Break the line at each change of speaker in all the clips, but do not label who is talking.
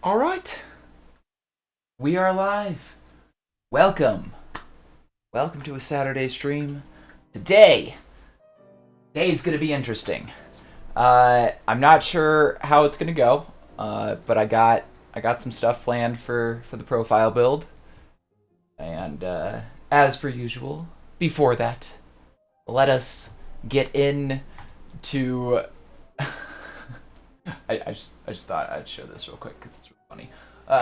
All right, we are live. Welcome. Welcome to a Saturday stream. Today's gonna be interesting. I'm not sure how it's gonna go, but I got some stuff planned for the profile build, and as per usual, before that, let us get in to. I just thought I'd show this real quick because it's really funny.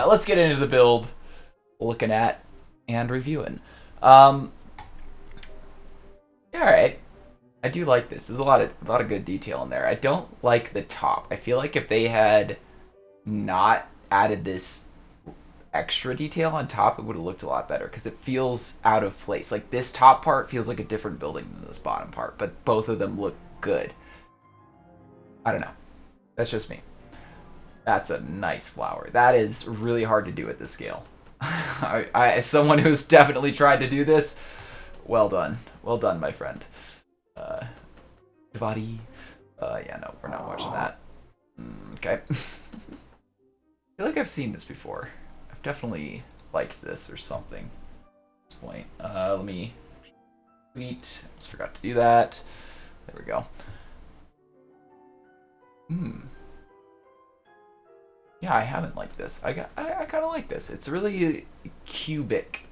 Let's get into the build, looking at and reviewing. All right, I do like this. There's a lot of good detail in there. I don't like the top. I feel like if they had not added this extra detail on top, it would have looked a lot better because it feels out of place. Like this top part feels like a different building than this bottom part, but both of them look good. I don't know. That's just me. That's a nice flower. That is really hard to do at this scale. As someone who's definitely tried to do this, well done, my friend. Devati. Yeah, no, we're not watching that. Okay. I feel like I've seen this before. I've definitely liked this or something at this point. Let me tweet. Just forgot to do that. There we go. Yeah, I haven't liked this. I kind of like this. It's really cubic,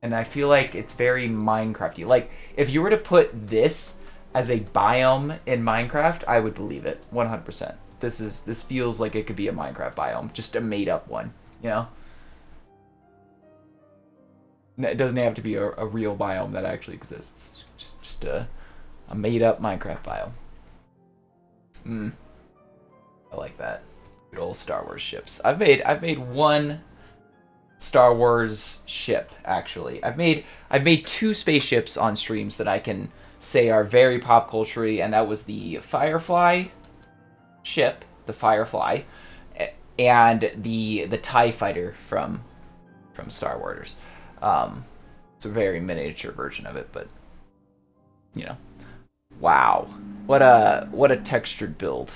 and I feel like it's very Minecrafty. Like if you were to put this as a biome in Minecraft, I would believe it 100%. This feels like it could be a Minecraft biome, just a made up one. You know, it doesn't have to be a real biome that actually exists. Just a made up Minecraft biome. I like that. Good old Star Wars ships. I've made one Star Wars ship actually. I've made two spaceships on streams that I can say are very pop culture-y, and that was the Firefly ship, the Firefly, and the TIE fighter from Star Wars. It's a very miniature version of it, but you know, wow, what a textured build.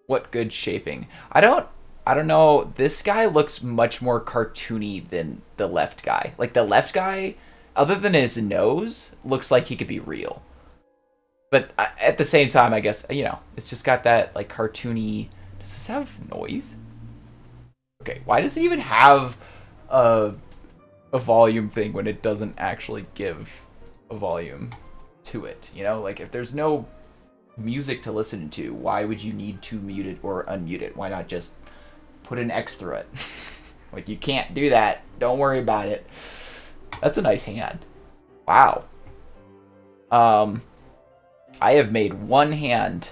What good shaping. I don't know. This guy looks much more cartoony than the left guy. Like the left guy, other than his nose, looks like he could be real. But at the same time, I guess it's just got that like cartoony. Does this have noise? Okay, why does it even have a a volume thing when it doesn't actually give a volume to it? Like if there's no music to listen to, why would you need to mute it or unmute it? Why not just put an X through it? Like you can't do that. Don't worry about it. That's a nice hand. Wow. I have made one hand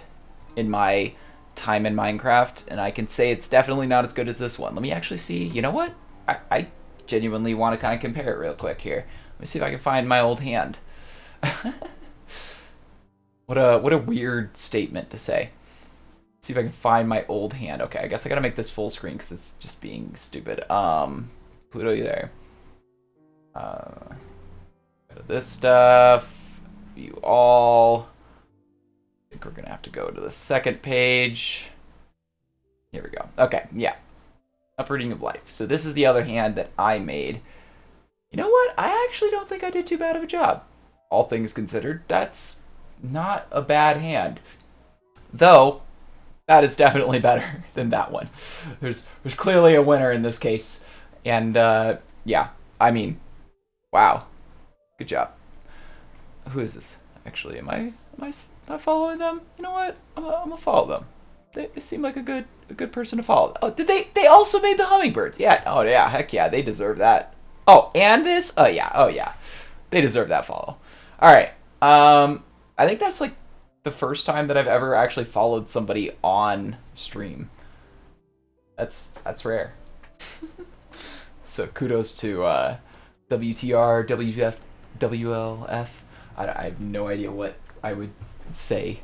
in my time in Minecraft, and I can say it's definitely not as good as this one. Let me actually see. You know what? I genuinely want to kind of compare it real quick here. Let me see if I can find my old hand. What a weird statement to say. Let's see if I can find my old hand. Okay, I guess I gotta make this full screen because it's just being stupid. Pluto, you there? Go to this stuff. View all. I think we're gonna have to go to the second page. Here we go. Okay, yeah. Uprooting of life. So this is the other hand that I made. You know what? I actually don't think I did too bad of a job. All things considered, that's not a bad hand. Though, that is definitely better than that one. There's clearly a winner in this case. And, yeah. I mean, wow. Good job. Who is this? Actually, am I not following them? You know what? I'm gonna follow them. They seem like a good person to follow. Oh, did they also made the hummingbirds? Yeah. Oh yeah. Heck yeah. They deserve that. Oh, and this? Oh yeah. Oh yeah. They deserve that follow. All right. I think that's like the first time that I've ever actually followed somebody on stream. That's rare. So kudos to WTR, WF, WLF. I have no idea what I would say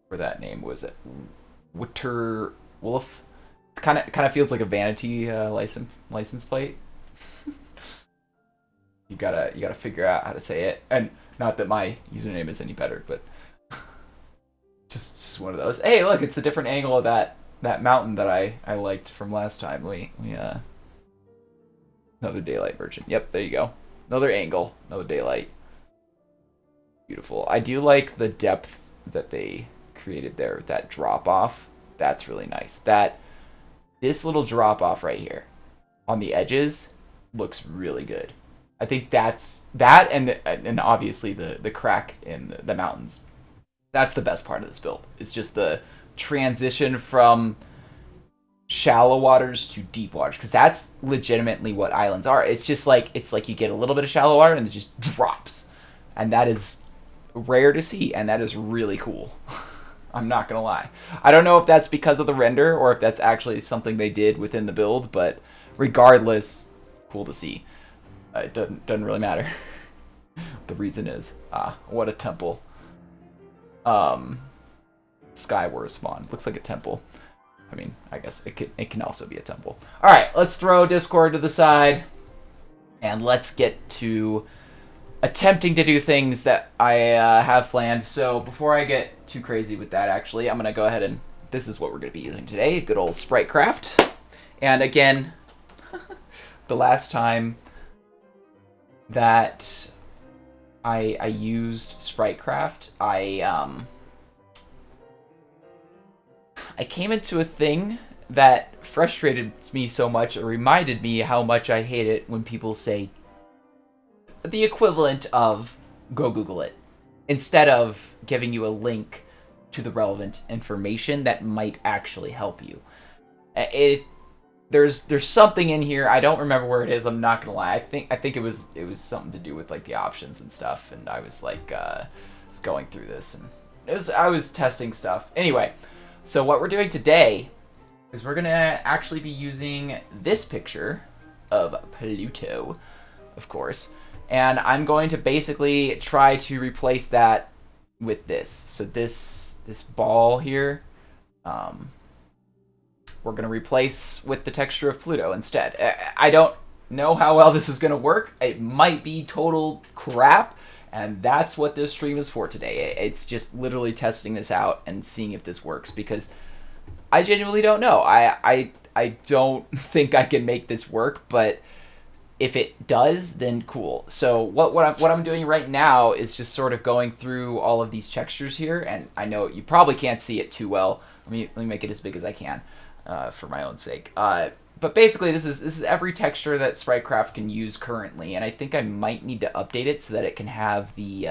for that name. Was it Witter Wolf? It kind of feels like a vanity license plate. You gotta figure out how to say it, and not that my username is any better, but just one of those. Hey, look, it's a different angle of that that mountain that I liked from last time. Another daylight version. Yep, there you go. Another angle, another daylight. Beautiful. I do like the depth that they created there with that drop off. That's really nice. This little drop off right here on the edges looks really good. I think that's that, and obviously the crack in the mountains. That's the best part of this build. It's just the transition from shallow waters to deep waters, because that's legitimately what islands are. It's like you get a little bit of shallow water and it just drops, and that is rare to see, and that is really cool. I'm not gonna lie. I don't know if that's because of the render or if that's actually something they did within the build, but regardless, cool to see. It doesn't really matter. The reason is, what a temple. Skyward spawn looks like a temple. I mean, I guess it can also be a temple. All right, let's throw Discord to the side, and let's get to attempting to do things that I have planned. So before I get too crazy with that, actually, I'm gonna go ahead and this is what we're gonna be using today. Good old Spritecraft. And again, the last time that I used Spritecraft, I came into a thing that frustrated me so much, or reminded me how much I hate it when people say the equivalent of go Google it, instead of giving you a link to the relevant information that might actually help you. There's something in here. I don't remember where it is. I'm not gonna lie. I think it was something to do with like the options and stuff. And I was like, was going through this, and I was testing stuff. Anyway, so what we're doing today is we're gonna actually be using this picture of Pluto, of course, and I'm going to basically try to replace that with this. So this ball here, we're going to replace with the texture of Pluto instead. I don't know how well this is going to work. It might be total crap, and that's what this stream is for today. It's just literally testing this out and seeing if this works, because I genuinely don't know. I don't think I can make this work, but if it does, then cool. So what I'm doing right now is just sort of going through all of these textures here, and I know you probably can't see it too well. Let me make it as big as I can. For my own sake. But basically, this is every texture that Spritecraft can use currently, and I think I might need to update it so that it can have the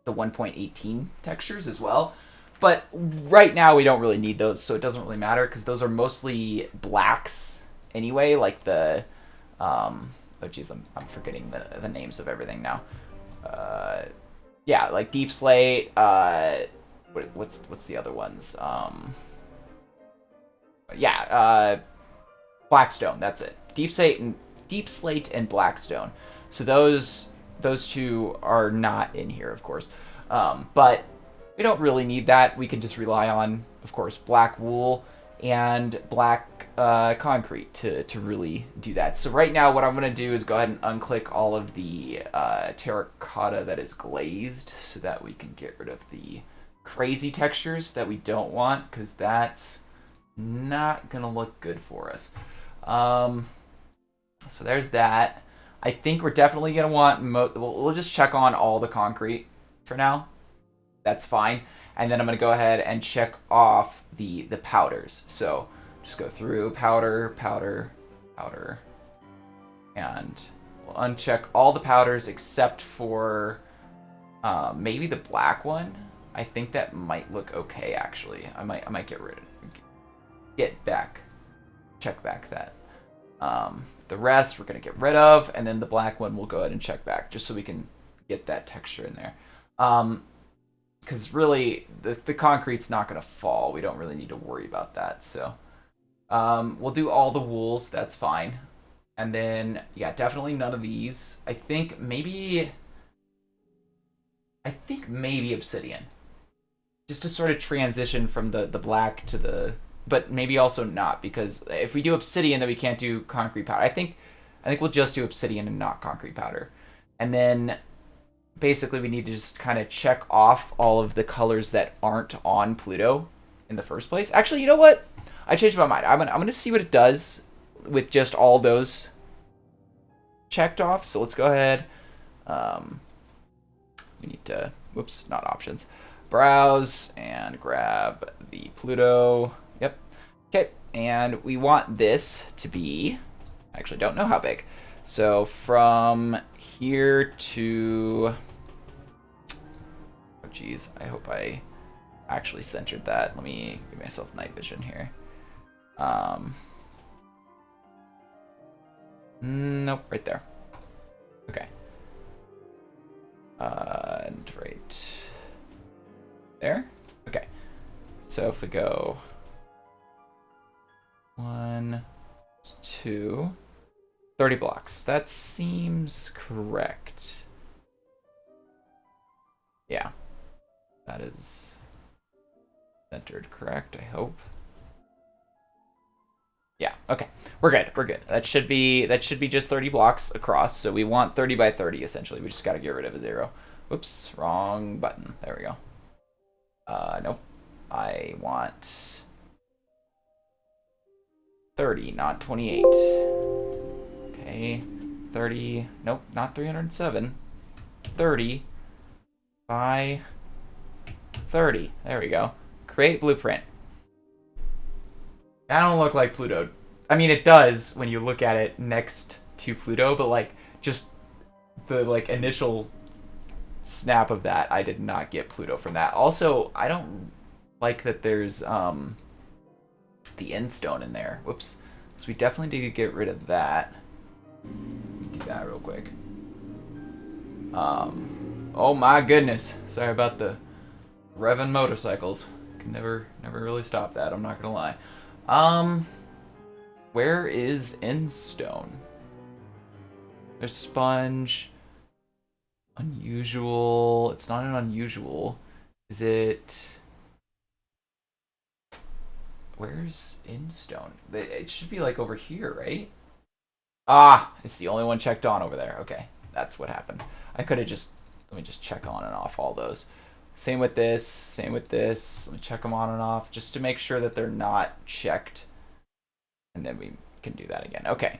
1.18 textures as well. But right now, we don't really need those, so it doesn't really matter, because those are mostly blacks anyway, like the... oh jeez, I'm forgetting the names of everything now. Yeah, like Deep Slate, what's the other ones? Blackstone, that's it. Deep Slate and Blackstone. So those two are not in here, of course. But we don't really need that. We can just rely on, of course, black wool and black concrete to really do that. So right now what I'm going to do is go ahead and unclick all of the terracotta that is glazed, so that we can get rid of the crazy textures that we don't want, because that's not gonna look good for us. So there's that. I think we're definitely gonna want we'll just check on all the concrete for now. That's fine. And then I'm gonna go ahead and check off the powders. So just go through powder, and we'll uncheck all the powders except for maybe the black one. I think that might look okay, actually. I might get rid of it. Check back that. The rest we're going to get rid of, and then the black one we'll go ahead and check back, just so we can get that texture in there. Because really, the concrete's not going to fall. We don't really need to worry about that. So we'll do all the wools. That's fine. And then, yeah, definitely none of these. I think maybe obsidian. Just to sort of transition from the black to the... But maybe also not, because if we do obsidian, then we can't do concrete powder. I think we'll just do obsidian and not concrete powder. And then basically we need to just kind of check off all of the colors that aren't on Pluto in the first place. Actually, you know what? I changed my mind. I'm gonna see what it does with just all those checked off. So let's go ahead. We need to, whoops, not options. Browse and grab the Pluto. Yep. Okay, and we want this to be, I actually don't know how big. So from here to, oh geez, I hope I actually centered that. Let me give myself night vision here. Nope, right there. Okay. And right there. Okay. So if we go 1, 2, 30 blocks. That seems correct. Yeah. That is centered correct, I hope. Yeah, okay. We're good. We're good. That should be just 30 blocks across. So we want 30 by 30 essentially. We just got to get rid of a 0. Whoops, wrong button. There we go. Nope. I want 30, not 28. Okay. 30. Nope, not 307. 30 by 30. There we go. Create blueprint. I don't look like Pluto. I mean, it does when you look at it next to Pluto, but like just the like initial snap of that, I did not get Pluto from that. Also, I don't like that there's the end stone in there. Whoops. So we definitely need to get rid of that. Do that real quick. Oh my goodness. Sorry about the revving motorcycles. Can never really stop that, I'm not gonna lie. Where is Endstone? There's sponge. Unusual. It's not an unusual. Is it? Where's Endstone? It should be like over here, right? Ah, it's the only one checked on over there. Okay, that's what happened. I could have just, let me just check on and off all those. Same with this, same with this. Let me check them on and off just to make sure that they're not checked. And then we can do that again. Okay.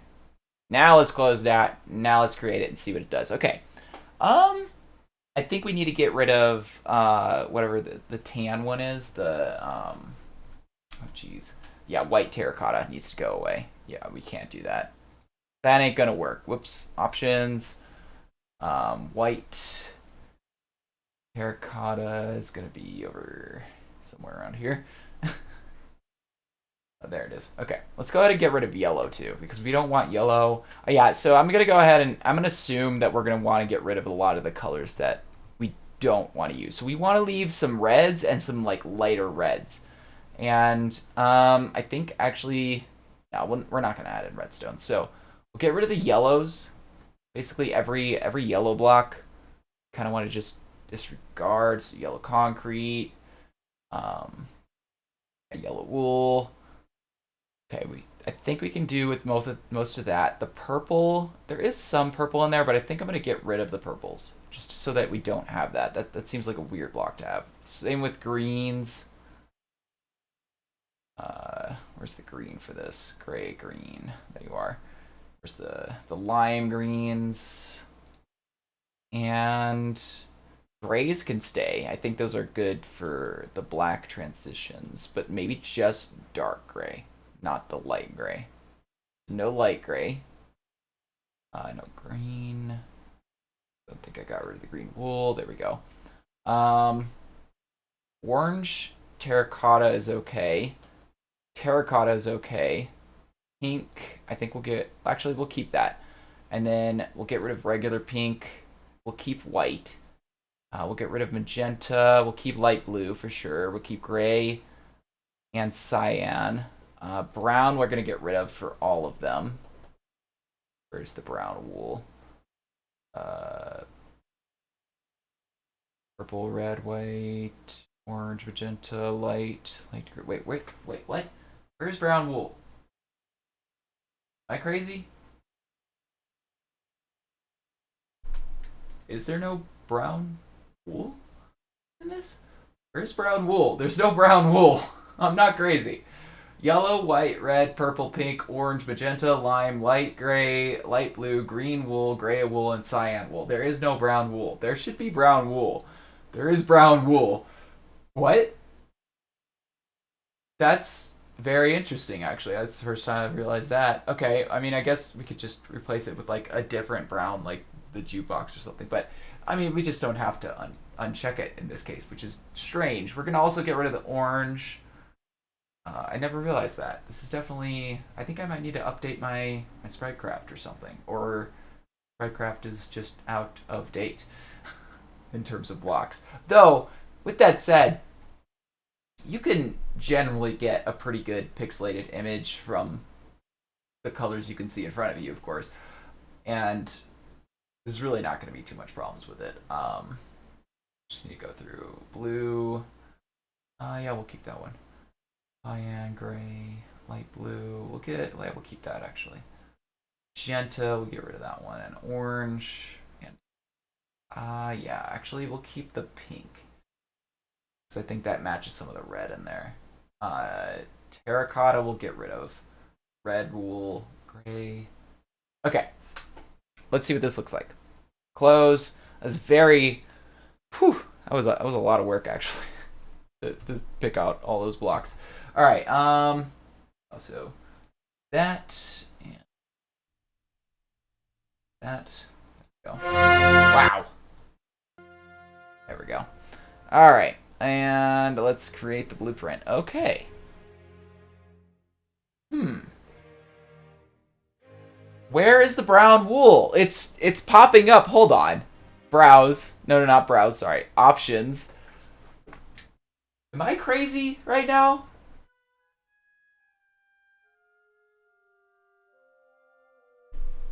Now let's close that. Now let's create it and see what it does. Okay. I think we need to get rid of whatever the tan one is. The oh geez. Yeah, white terracotta needs to go away. Yeah, we can't do that. That ain't gonna work. Whoops. Options. White terracotta is gonna be over somewhere around here. Oh, there it is. Okay, let's go ahead and get rid of yellow too, because we don't want yellow. Yeah, so I'm gonna go ahead and I'm gonna assume that we're gonna want to get rid of a lot of the colors that we don't want to use. So we want to leave some reds and some like lighter reds. And I think actually, no, we're not gonna add in redstone. So we'll get rid of the yellows. Basically every yellow block. Kind of want to just disregard. So yellow concrete, yellow wool. Okay, I think we can do with most of that. The purple, there is some purple in there, but I think I'm gonna get rid of the purples just so that we don't have that. That seems like a weird block to have. Same with greens. Where's the green for this? Gray green. There you are. Where's the lime greens? And grays can stay. I think those are good for the black transitions, but maybe just dark gray, not the light gray. No light gray. No green. Don't think I got rid of the green wool. There we go. Orange terracotta is okay. Terracotta is okay. Pink, I think we'll get, actually we'll keep that. And then we'll get rid of regular pink. We'll keep white. We'll get rid of magenta. We'll keep light blue for sure. We'll keep gray and cyan. Brown we're going to get rid of for all of them. Where's the brown wool? Purple, red, white, orange, magenta, light gray. Wait, what? Where's brown wool? Am I crazy? Is there no brown wool in this? Where's brown wool? There's no brown wool. I'm not crazy. Yellow, white, red, purple, pink, orange, magenta, lime, light gray, light blue, green wool, gray wool, and cyan wool. There is no brown wool. There should be brown wool. There is brown wool. What? That's very interesting, actually. That's the first time I've realized that. Okay, I mean, I guess we could just replace it with like a different brown, like the jukebox or something. But I mean, we just don't have to uncheck it in this case, which is strange. We're gonna also get rid of the orange. I never realized that. This is definitely. I think I might need to update my Spritecraft or something, or Spritecraft is just out of date in terms of blocks. Though, with that said, you can generally get a pretty good pixelated image from the colors you can see in front of you, of course, and there's really not going to be too much problems with it. Just need to go through blue. Yeah, we'll keep that one. Cyan, gray, light blue. We'll keep that actually. Magenta, we'll get rid of that one, and orange. And yeah, actually, we'll keep the pink. I think that matches some of the red in there. Terracotta we'll get rid of. Red wool, gray. Okay, let's see what this looks like. Close. That's very. Whew. That was a lot of work actually to just pick out all those blocks. All right. Also that and that. There we go. Wow. There we go. All right. And let's create the blueprint. Okay. Where is the brown wool? It's popping up. Hold on. Browse. No, not browse. Sorry. Options. Am I crazy right now?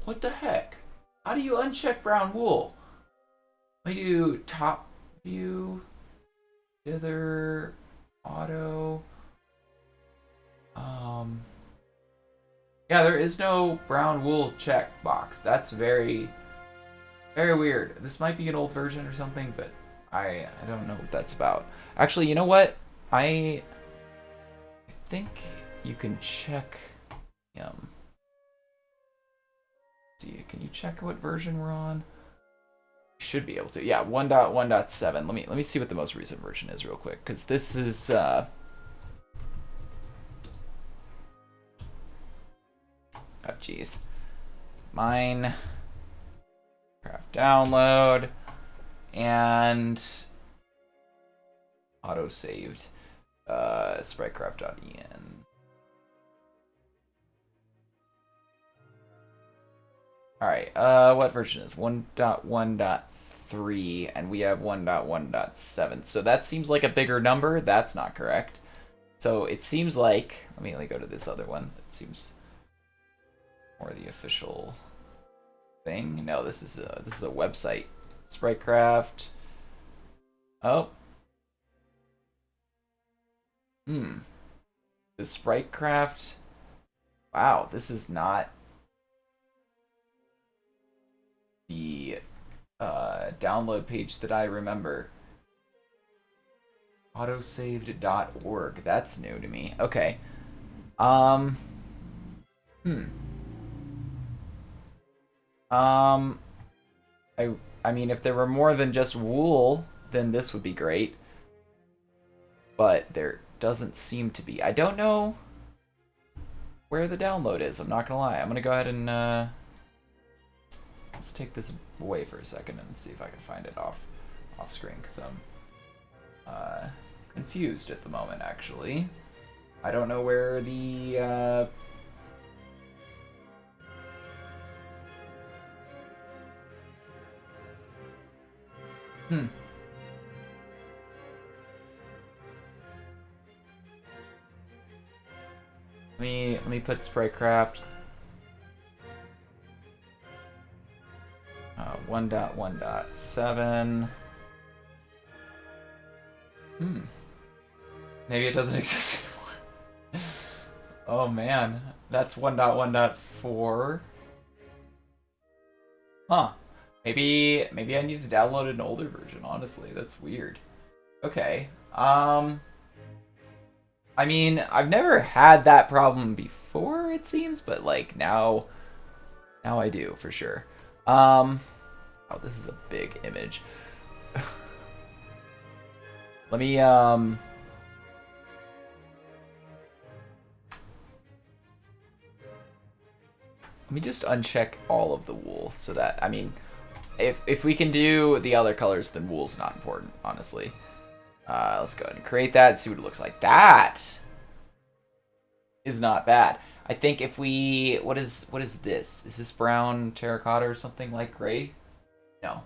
What the heck? How do you uncheck brown wool? I do top view. Hither, auto. Yeah, there is no brown wool check box. That's very, very weird. This might be an old version or something, but I don't know what that's about. Actually, you know what? I think you can check. See, can you check what version we're on? Should be able to. Yeah, 1.1.7. Let me see what the most recent version is real quick, because this is oh jeez. Minecraft download and auto saved spritecraft.en. Alright, what version is 1.1.3 and we have 1.1.7. So that seems like a bigger number. That's not correct. So it seems like, let me go to this other one. It seems more the official thing. No, this is a website. Spritecraft. Oh. The Spritecraft. Wow, this is not the download page that I remember. Autosaved.org. That's new to me. Okay. I mean, if there were more than just wool, then this would be great. But there doesn't seem to be. I don't know where the download is. I'm not gonna lie. I'm gonna go ahead and let's take this away for a second and see if I can find it off screen, because I'm confused at the moment. Actually, I don't know where the Let me put Spritecraft 1.1.7. Maybe it doesn't exist anymore. Oh man, that's 1.1.4. Huh. Maybe I need to download an older version, honestly. That's weird. Okay. I mean, I've never had that problem before, it seems, but like now I do for sure. Oh, this is a big image. Let me just uncheck all of the wool so that, I mean, if we can do the other colors, then wool's not important, honestly. Let's go ahead and create that and see what it looks like. That is not bad. I think if we, what is this? Is this brown terracotta or something like gray? No,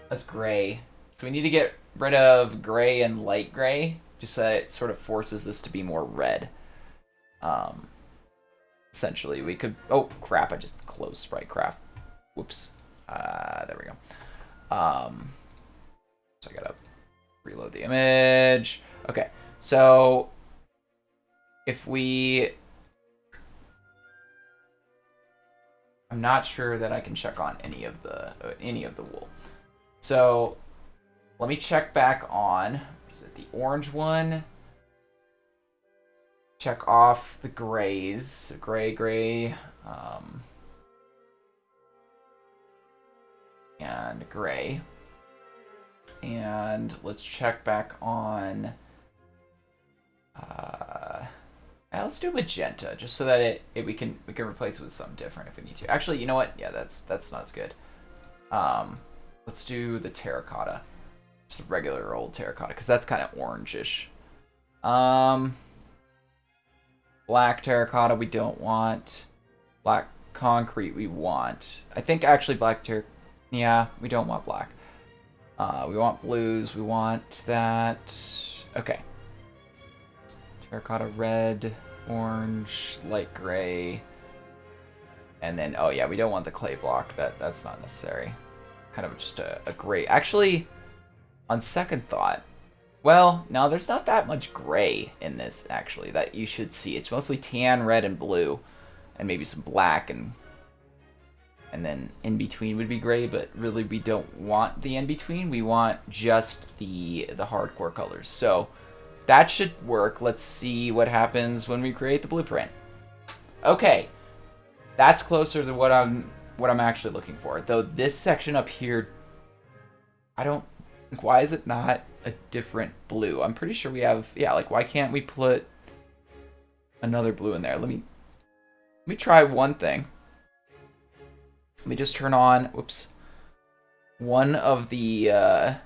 that's gray. So we need to get rid of gray and light gray, just so that it sort of forces this to be more red. Essentially, we could, oh crap, I just closed Sprite Craft. Whoops. There we go. So I gotta reload the image. Okay, so if we, I'm not sure that I can check on any of the wool. So let me check back on, is it the orange one? Check off the grays, gray, and gray. And let's check back on, let's do magenta, just so that we can replace it with something different if we need to. Actually, you know what? Yeah, that's not as good. Let's do the terracotta, just a regular old terracotta, because that's kind of orangish. Black terracotta we don't want. Black concrete we want. I think actually yeah, we don't want black. We want blues. We want that. Okay. Terracotta red, orange, light gray. And then, oh yeah, we don't want the clay block. That's not necessary. Kind of just a gray. Actually, on second thought, well, no, there's not that much gray in this, actually, that you should see. It's mostly tan, red, and blue, and maybe some black, and then in between would be gray, but really we don't want the in between. We want just the hardcore colors. So that should work. Let's see what happens when we create the blueprint. Okay, that's closer to what I'm actually looking for. Though this section up here, I don't. Why is it not a different blue? I'm pretty sure we have. Yeah, like why can't we put another blue in there? Let me try one thing. Let me just turn on, whoops, one of the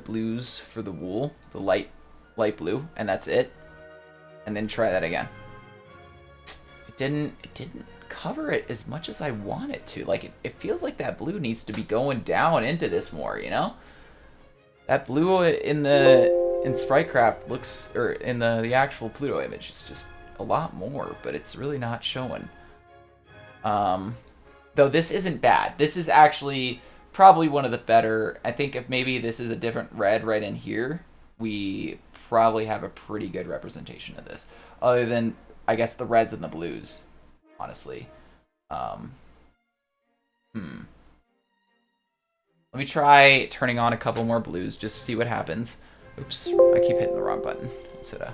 blues for the wool, the light blue, and that's it. And then try that again. It didn't cover it as much as I want it to. Like it feels like that blue needs to be going down into this more, you know? That blue in Spritecraft looks, or in the actual Pluto image, is just a lot more, but it's really not showing. Though this isn't bad. This is actually probably one of the better. I think if maybe this is a different red right in here, we probably have a pretty good representation of this. Other than, I guess, the reds and the blues, honestly. Let me try turning on a couple more blues just to see what happens. Oops, I keep hitting the wrong button. Instead of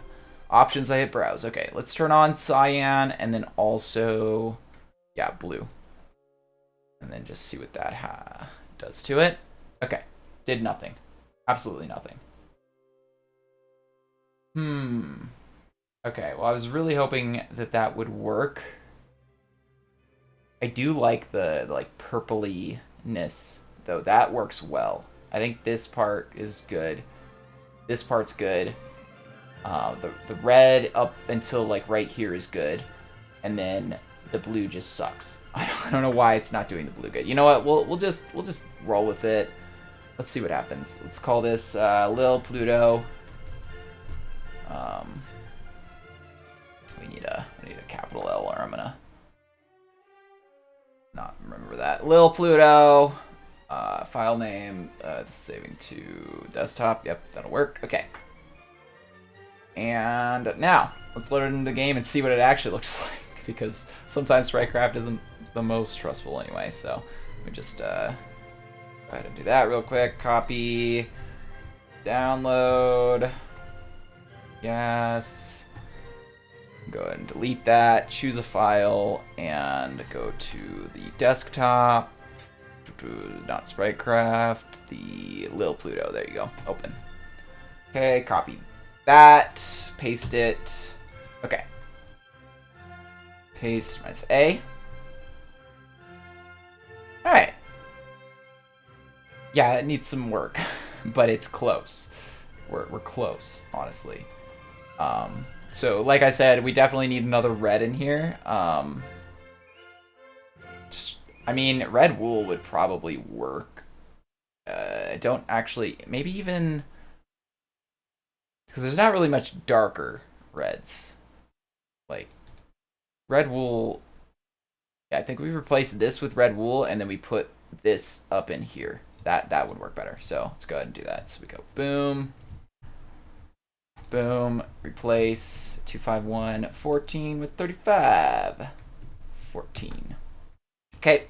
options, I hit browse. Okay, let's turn on cyan and then also, yeah, blue. And then just see what that does to it. Okay, did nothing. Absolutely nothing. Okay, well, I was really hoping that would work. I do like the purpley-ness, though. That works well. I think this part is good. This part's good. The red up until like right here is good, and then the blue just sucks. I don't know why it's not doing the blue good. You know what? We'll just roll with it. Let's see what happens. Let's call this Lil Pluto. We need a capital L, or I'm gonna not remember that. Lil Pluto. File name. Saving to desktop. Yep, that'll work. Okay. And now let's load it into the game and see what it actually looks like, because sometimes Spritecraft isn't the most trustful anyway. So let me just go ahead and do that real quick. Copy, download. Yes. Go ahead and delete that. Choose a file and go to the desktop. Not Spritecraft. The Lil Pluto. There you go. Open. Okay, copy that. Paste it. Okay. Paste minus A. Alright. Yeah, it needs some work, but it's close. We're close, honestly. So, like I said, we definitely need another red in here. I mean, red wool would probably work. I don't actually... Maybe even... Because there's not really much darker reds. Like, red wool... Yeah, I think we replace this with red wool, and then we put this up in here. That would work better. So let's go ahead and do that. So we go boom, boom, replace 251 14 with 35 14. Okay,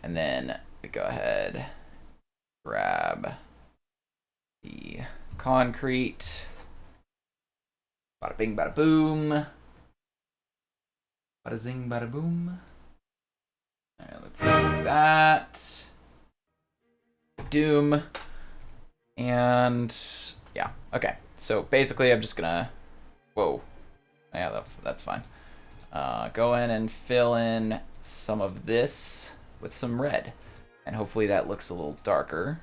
and then we go ahead, grab the concrete. Bada bing, bada boom. Bada zing, bada boom. All right, let's do that. Doom. And yeah, okay. So basically I'm just gonna, whoa. Yeah, that's fine. Go in and fill in some of this with some red. And hopefully that looks a little darker.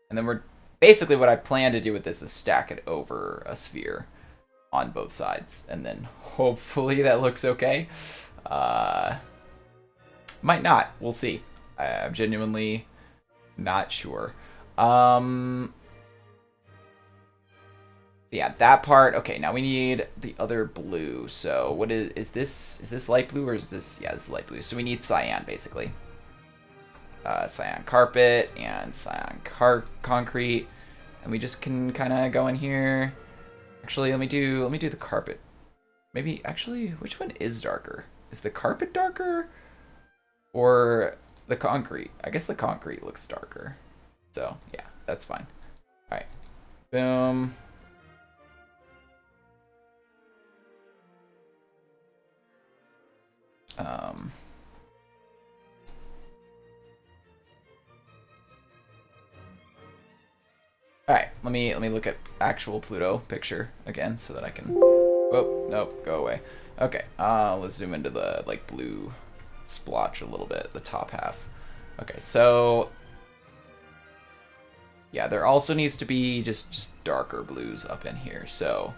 And then we're, basically what I plan to do with this is stack it over a sphere on both sides. And then hopefully that looks okay. Might not, we'll see. I'm genuinely not sure. Yeah, that part. Okay, now we need the other blue. So what is this? Is this light blue or is this? Yeah, this is light blue. So we need cyan basically. Cyan carpet and cyan concrete, and we just can kind of go in here. Actually, let me do the carpet. Maybe actually, which one is darker? Is the carpet darker or the concrete? I guess the concrete looks darker. So yeah, that's fine. All right, boom. All right, let me look at actual Pluto picture again so that I can. Oh nope, go away. Okay, let's zoom into the like blue splotch a little bit, the top half. Okay, so yeah, there also needs to be just darker blues up in here. So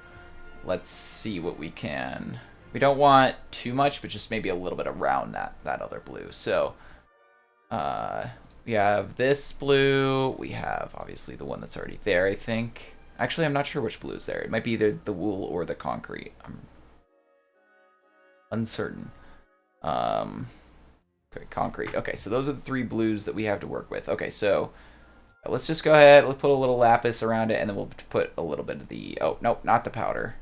let's see what we can. We don't want too much, but just maybe a little bit around that other blue. So we have this blue. We have obviously the one that's already there, I think. Actually, I'm not sure which blue is there. It might be either the wool or the concrete. I'm uncertain. Okay, concrete. Okay, so those are the three blues that we have to work with. Okay, so let's just go ahead. Let's put a little lapis around it, and then we'll put a little bit of the... Oh, nope, not the powder.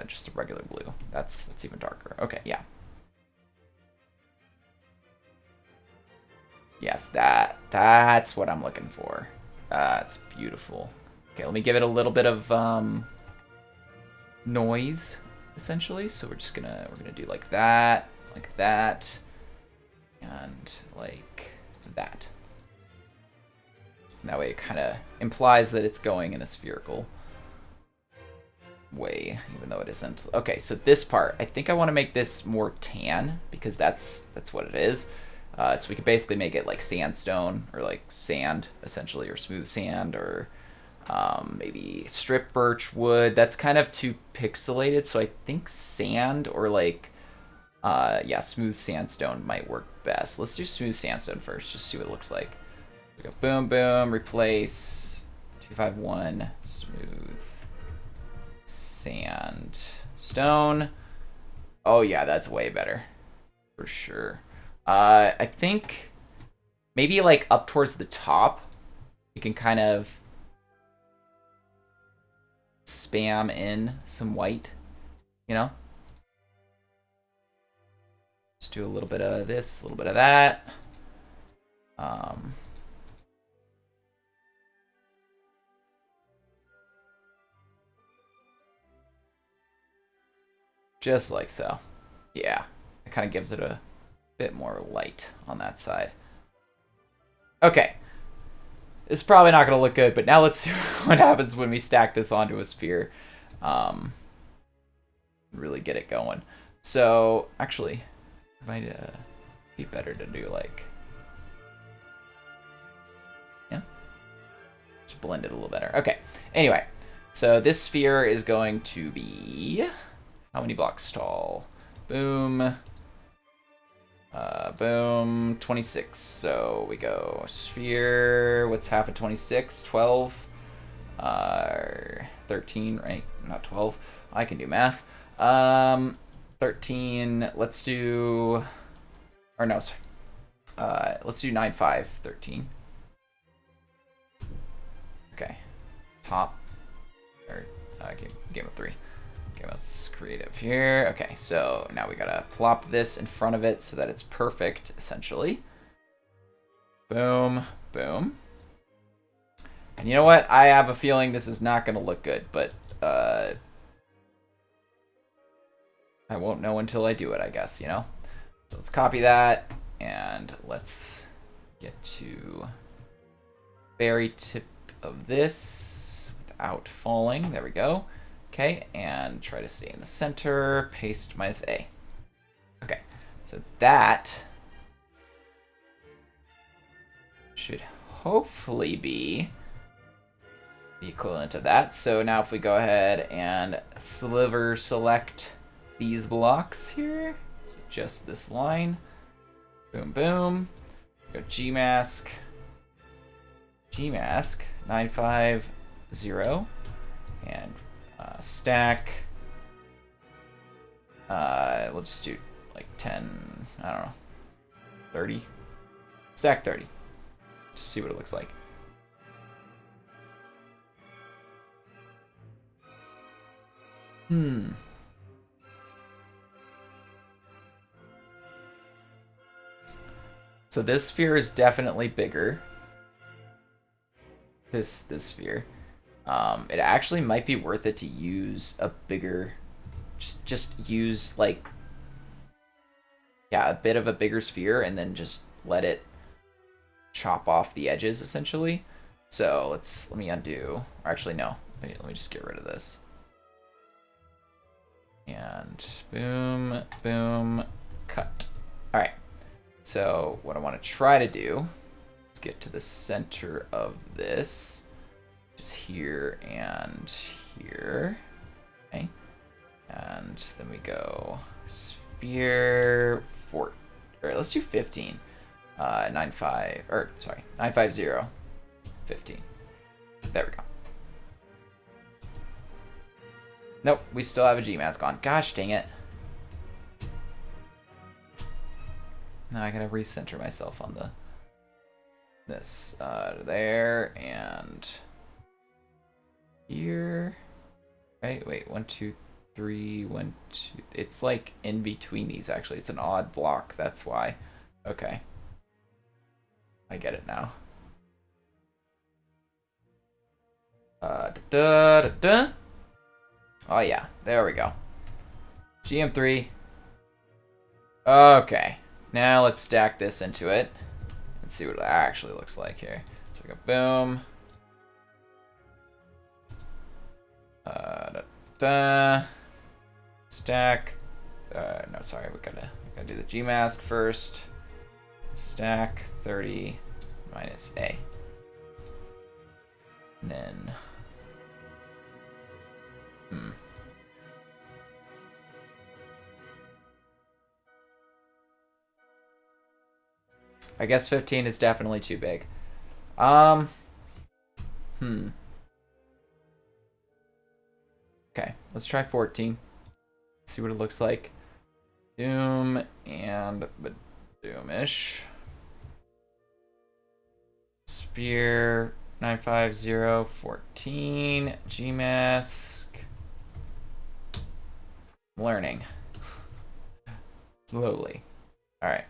Just a regular blue. That's even darker. Okay, yeah. Yes, that's what I'm looking for. That's beautiful. Okay, let me give it a little bit of noise, essentially. So we're gonna do like that, and like that. And that way it kind of implies that it's going in a spherical way, even though it isn't. Okay, so this part, I think I want to make this more tan because that's what it is. So we could basically make it like sandstone or like sand, essentially, or smooth sand, or maybe strip birch wood. That's kind of too pixelated, so I think sand or like, yeah, smooth sandstone might work best. Let's do smooth sandstone first, just see what it looks like. We go boom, boom, replace 251 smooth sandstone. Oh yeah, that's way better for sure. I think maybe like up towards the top, we can kind of spam in some white, you know? Just do a little bit of this, a little bit of that. Just like so. Yeah, it kind of gives it a bit more light on that side. Okay. This is probably not going to look good, but now let's see what happens when we stack this onto a sphere. Really get it going. So, actually, it might be better to do like... Yeah. Just blend it a little better. Okay. Anyway, so this sphere is going to be... How many blocks tall? Boom. Boom. 26. So we go sphere. What's half of 26? 12. 13, right? Not 12. I can do math. 13. Let's do... Or no, sorry. Let's do 9, 5, 13. Okay. Top. Or game of 3. Okay, let's creative here. Okay, so now we gotta plop this in front of it so that it's perfect, essentially. Boom, boom. And you know what? I have a feeling this is not gonna look good, but I won't know until I do it, I guess, you know? So let's copy that, and let's get to very tip of this without falling. There we go. Okay, and try to stay in the center. Paste minus A. Okay, so that should hopefully be the equivalent of that. So now if we go ahead and sliver select these blocks here, so just this line, boom, boom, go Gmask, 950, and stack. We'll just do like 10, I don't know, 30. Stack 30. Just see what it looks like. So this sphere is definitely bigger. This sphere. It actually might be worth it to use a bigger, just use like, yeah, a bit of a bigger sphere and then just let it chop off the edges essentially. So let me undo, or actually no, let me just get rid of this. And boom, boom, cut. All right, so what I want to try to do is get to the center of this. Just here and here. Okay. And then we go sphere 4. All right, let's do 15. 950, 15. There we go. Nope, we still have a Gmask on. Gosh dang it. Now I gotta recenter myself on this there and here. Right, wait, 1, 2, 3, 1, 2. It's like in between these actually. It's an odd block, that's why. Okay. I get it now. Oh yeah, there we go. GM3. Okay. Now let's stack this into it. Let's see what it actually looks like here. So we go boom. Stack. No, sorry, we gotta do the Gmask first. Stack 30 minus A. And then. I guess 15 is definitely too big. Okay, let's try 14. See what it looks like. Doom and Doomish. Spear 950 14 Gmask. Learning slowly. All right.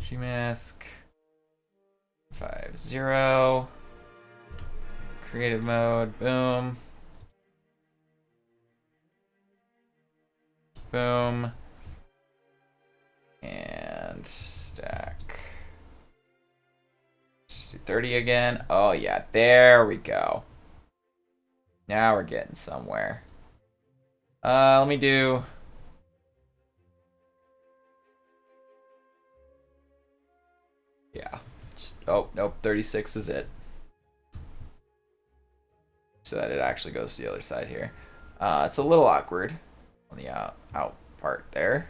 Gmask 50. Creative mode. Boom. Boom. And stack. Just do 30 again. Oh, yeah. There we go. Now we're getting somewhere. Let me do... Yeah. Just, oh, nope. 36 is it. So that it actually goes to the other side here. It's a little awkward on the out part there.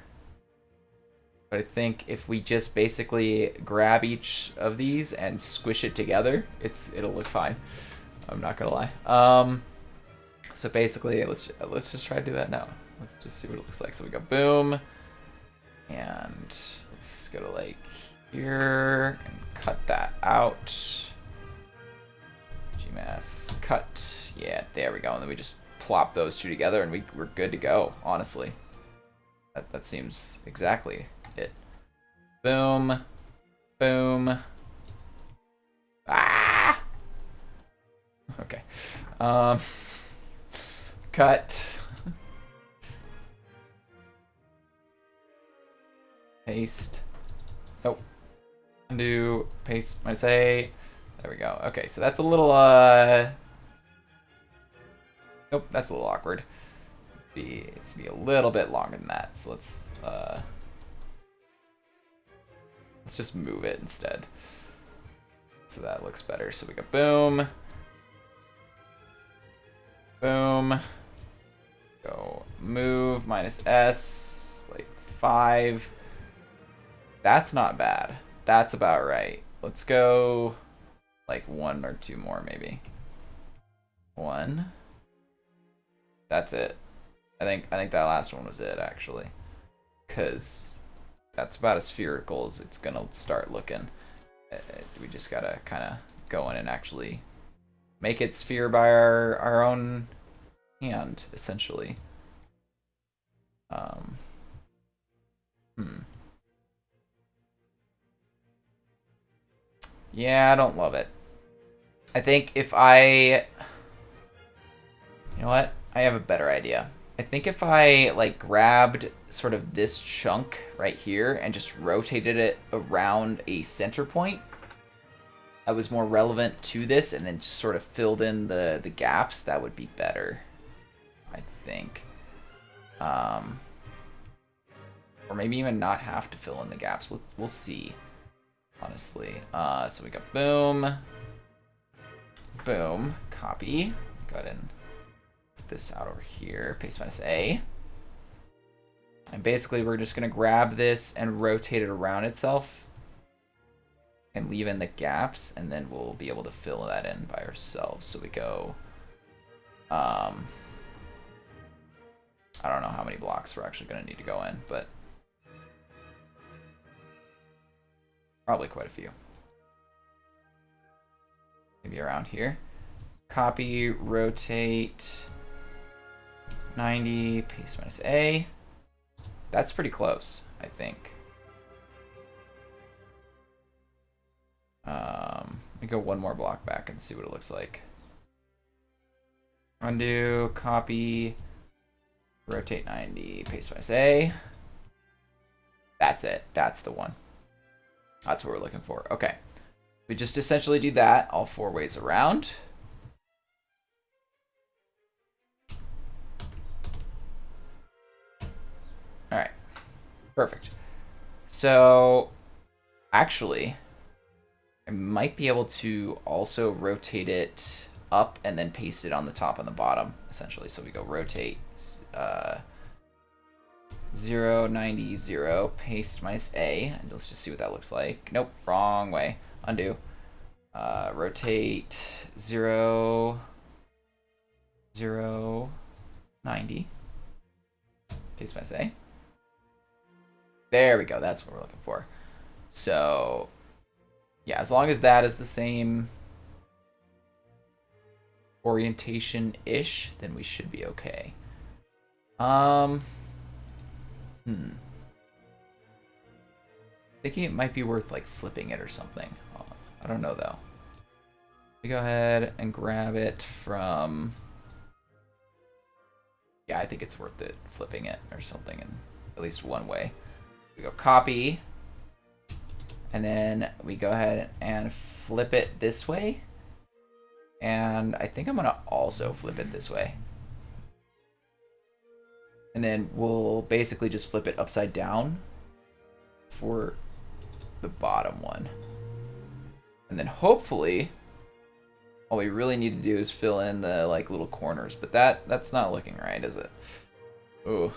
But I think if we just basically grab each of these and squish it together, it'll look fine. I'm not gonna lie. So basically, let's just try to do that now. Let's just see what it looks like. So we go boom, and let's go to like here and cut that out. Gmass cut. Yeah, there we go. And then we just plop those two together, and we're good to go. Honestly, that seems exactly it. Boom, boom. Ah. Okay. Cut. Paste. Oh. Undo. Paste. Minus A. There we go. Okay, so that's a little, Nope, that's a little awkward. It's be a little bit longer than that. So let's just move it instead. So that looks better. So we go boom. Boom. Go move minus S, like 5. That's not bad. That's about right. Let's go like 1 or 2 more maybe. 1. That's it. I think that last one was it actually. Cause that's about as spherical as it's gonna start looking. We just gotta kind of go in and actually make it sphere by our own hand, essentially. Yeah, I don't love it. I think if I... You know what? I have a better idea. I think if I like grabbed sort of this chunk right here and just rotated it around a center point, I was more relevant to this and then just sort of filled in the gaps, that would be better, I think. Or maybe even not have to fill in the gaps. We'll see, honestly. So we got boom, boom, copy. Go ahead and put this out over here, paste minus A. And basically we're just gonna grab this and rotate it around itself and leave in the gaps, and then we'll be able to fill that in by ourselves. So we go, I don't know how many blocks we're actually gonna need to go in, but probably quite a few. Maybe around here. Copy, rotate, 90, paste minus A. That's pretty close, I think. Let me go 1 more block back and see what it looks like. Undo, copy, rotate 90, paste minus A. That's it. That's the one. That's what we're looking for. Okay. We just essentially do that all 4 ways around. All right. Perfect. So, actually, I might be able to also rotate it up and then paste it on the top and the bottom, essentially. So we go rotate 0, 90, 0, paste minus A, and let's just see what that looks like. Nope, wrong way. Undo. Rotate 0, 0, 90, paste minus A. There we go, that's what we're looking for. So, yeah, as long as that is the same orientation-ish, then we should be okay. Thinking it might be worth like flipping it or something. I don't know though. We go ahead and grab it from Yeah, I think it's worth it flipping it or something in at least one way. We go copy, and then we go ahead and flip it this way. And I think I'm gonna also flip it this way. And then we'll basically just flip it upside down for the bottom one. And then hopefully all we really need to do is fill in the like little corners, but that's not looking right, is it? Ooh.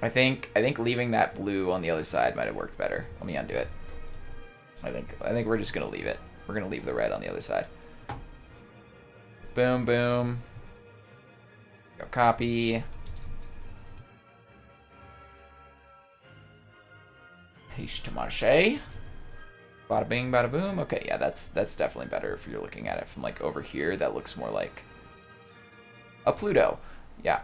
I think leaving that blue on the other side might have worked better. Let me undo it. I think we're just gonna leave it. We're gonna leave the red on the other side. Boom, boom. Go copy. Paste to marche. Bada bing, bada boom. Okay, yeah, that's definitely better if you're looking at it from like over here. That looks more like a Pluto. Yeah.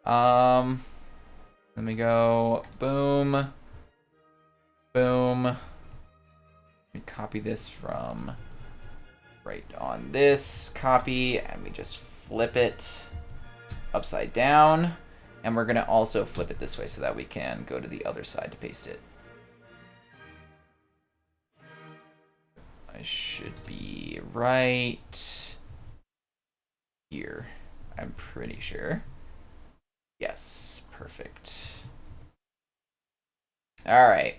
Let me go boom, boom. Let me copy this from right on this, copy, and we just flip it upside down. And we're gonna also flip it this way so that we can go to the other side to paste it. I should be right here, I'm pretty sure. Yes, perfect. All right.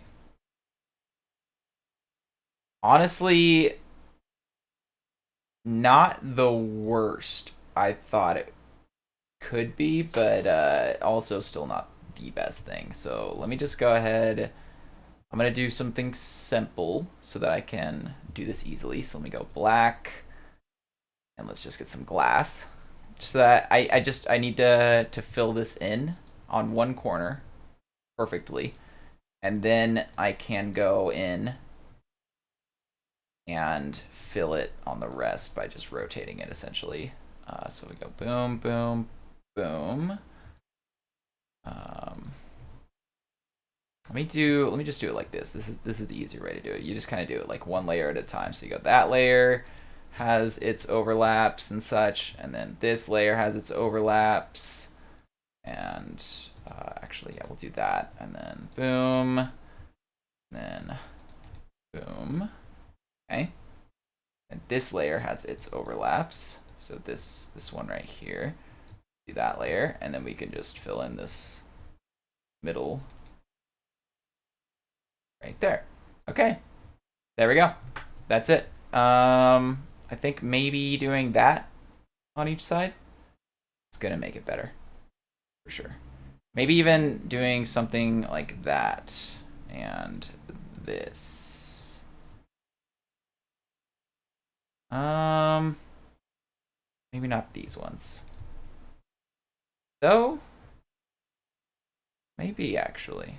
Honestly, not the worst I thought it could be, but also still not the best thing. So let me just go ahead. I'm going to do something simple so that I can do this easily. So let me go black, and let's just get some glass. So that I need to fill this in on one corner perfectly. And then I can go in and fill it on the rest by just rotating it essentially. So we go boom, boom, boom. Let me just do it like this. This is the easier way to do it. You just kind of do it like one layer at a time. So you go, that layer has its overlaps and such, and then this layer has its overlaps, and actually, yeah, we'll do that, and then boom, and then boom. Okay, and this layer has its overlaps. So this one right here, do that layer, and then we can just fill in this middle right there. Okay, there we go. That's it. I think maybe doing that on each side is gonna make it better for sure. Maybe even doing something like that and this. Maybe not these ones. Though, maybe actually.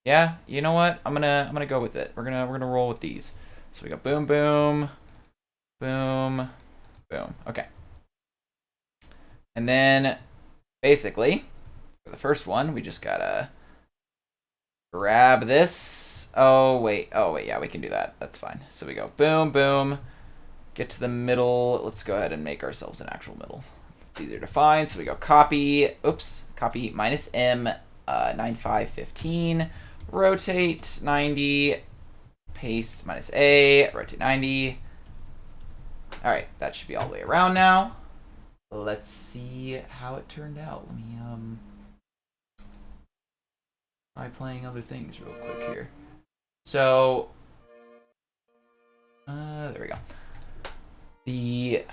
Yeah, you know what? I'm gonna go with it. We're gonna roll with these. So we go boom, boom, boom, boom. Okay. And then basically, for the first one, we just gotta grab this. Oh wait, yeah, we can do that. That's fine. So we go boom, boom, get to the middle. Let's go ahead and make ourselves an actual middle. It's easier to find. So we go copy, oops, copy -M, 9515, rotate 90, paste -A, rotate 90. All right, that should be all the way around now. Let's see how it turned out. Let me try playing other things real quick here. So there we go. The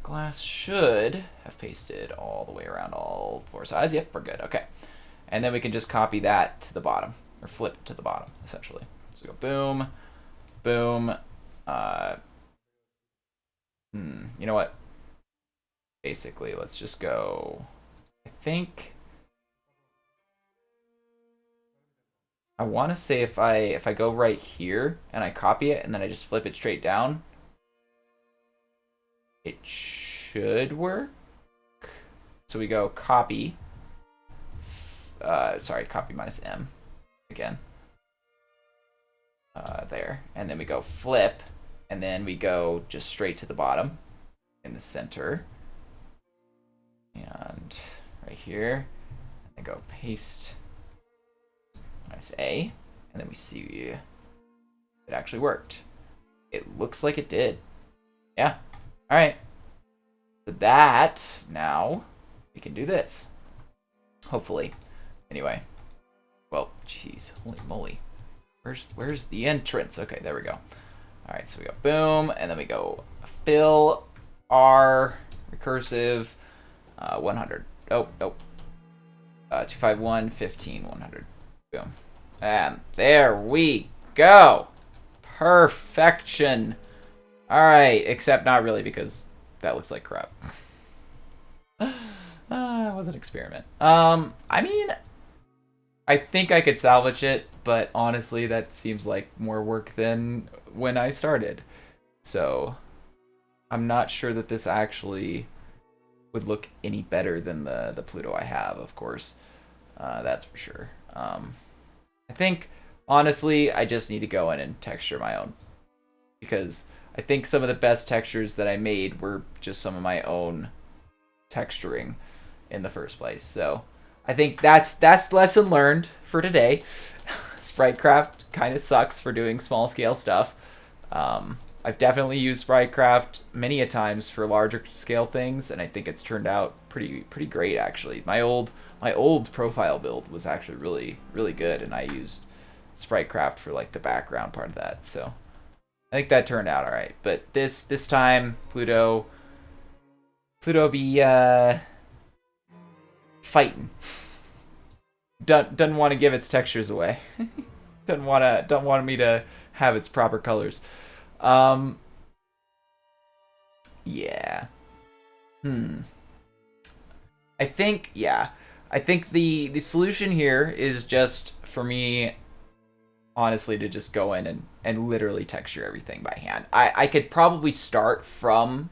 glass should have pasted all the way around all four sides. Yep, we're good. Okay. And then we can just copy that to the bottom, or flip to the bottom, essentially. So we go boom, boom. You know what? Basically, let's just go. I think I want to say if I go right here and I copy it and then I just flip it straight down, it should work. So we go copy. Sorry, copy -M again. There, and then we go flip, And then we go just straight to the bottom in the center. And right here, and go paste minus A. And then we see it actually worked. It looks like it did. Yeah. All right. So that, now, we can do this. Hopefully. Anyway. Well, jeez. Holy moly. Where's the entrance? Okay, there we go. All right, so we go boom, and then we go fill R recursive 100. Oh, nope. 251 15 100. Boom. And there we go. Perfection. All right, except not really, because that looks like crap. It was an experiment. I mean, I think I could salvage it, but honestly, that seems like more work than when I started. So, I'm not sure that this actually would look any better than the Pluto I have, of course. That's for sure. I think, honestly, I just need to go in and texture my own. Because I think some of the best textures that I made were just some of my own texturing in the first place. So I think that's lesson learned for today. Spritecraft kind of sucks for doing small scale stuff. I've definitely used Spritecraft many a times for larger scale things, and I think it's turned out pretty great actually. My old profile build was actually really good, and I used Spritecraft for like the background part of that. So I think that turned out all right. But this time Pluto be fighting. Doesn't want to give its textures away. don't want me to have its proper colors. Yeah. I think the solution here is just for me, honestly, to just go in and literally texture everything by hand. I could probably start from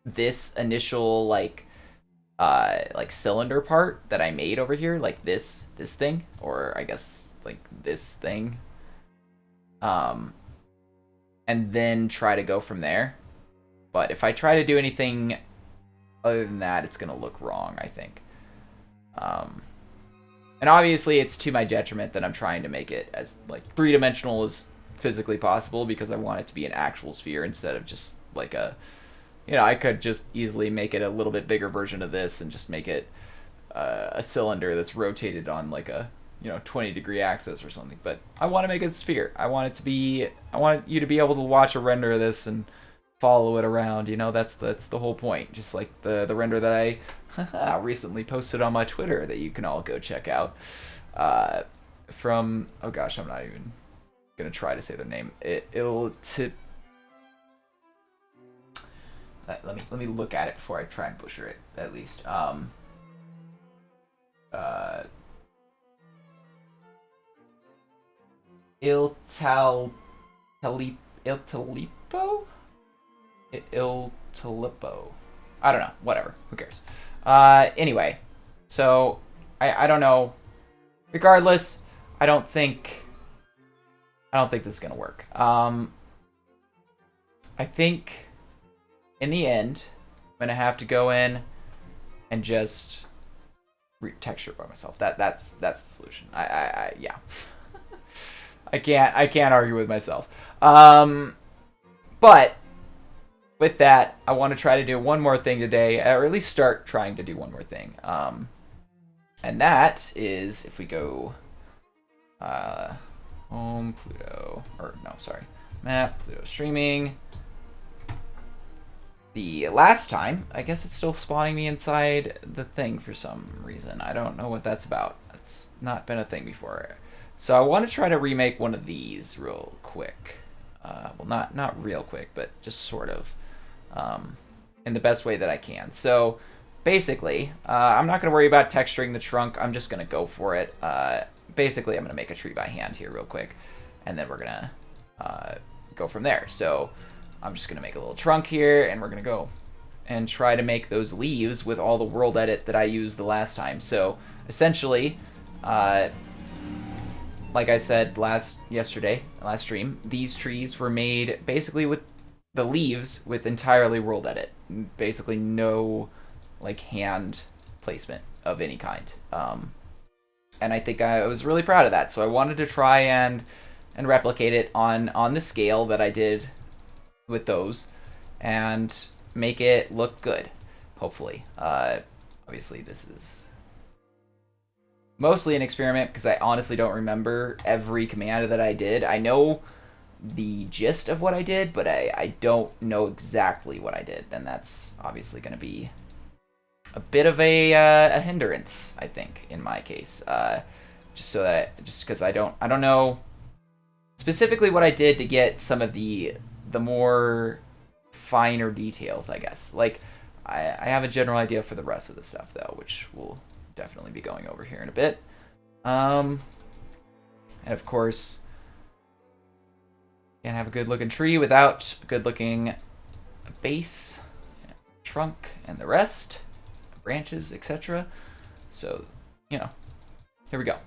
this initial like cylinder part that I made over here, like this thing, or I guess like this thing, and then try to go from there. But if I try to do anything other than that, it's gonna look wrong, I think. And obviously it's to my detriment that I'm trying to make it as like three-dimensional as physically possible, because I want it to be an actual sphere instead of just like a, I could just easily make it a little bit bigger version of this and just make it a cylinder that's rotated on like a 20-degree axis or something. But I want to make it a sphere. I want you to be able to watch a render of this and follow it around. That's the whole point. Just like the render that I recently posted on my Twitter that you can all go check out. From, oh gosh, I'm not even gonna try to say the name. Let me look at it before I try and butcher it, at least. Iltalipo? I don't know. Whatever. Who cares? Anyway, so I don't know. Regardless, I don't think this is gonna work. I think in the end, I'm gonna have to go in and just texture by myself. That's the solution. Yeah. I can't argue with myself. But with that, I want to try to do one more thing today, or at least start trying to do one more thing. And that is if we go home Pluto, or no, sorry, map Pluto streaming. The last time, I guess it's still spawning me inside the thing for some reason. I don't know what that's about. It's not been a thing before. So I want to try to remake one of these real quick. Well, not real quick, but just sort of in the best way that I can. So basically, I'm not going to worry about texturing the trunk. I'm just going to go for it. Basically, I'm going to make a tree by hand here real quick, and then we're going to go from there. So I'm just going to make a little trunk here, and we're going to go and try to make those leaves with all the world edit that I used the last time. So essentially, like I said last stream, these trees were made basically with the leaves with entirely world edit. Basically no like hand placement of any kind. And I think I was really proud of that. So I wanted to try and replicate it on the scale that I did with those, and make it look good. Hopefully, obviously this is mostly an experiment because I honestly don't remember every command that I did. I know the gist of what I did, but I don't know exactly what I did, and that's obviously going to be a bit of a hindrance, I think, in my case. Just because I don't know specifically what I did to get some of the more finer details, I guess. Like, I have a general idea for the rest of the stuff, though, which we'll definitely be going over here in a bit. And of course, can't have a good looking tree without a good looking base, trunk, and the rest, branches, etc. So, you know, here we go.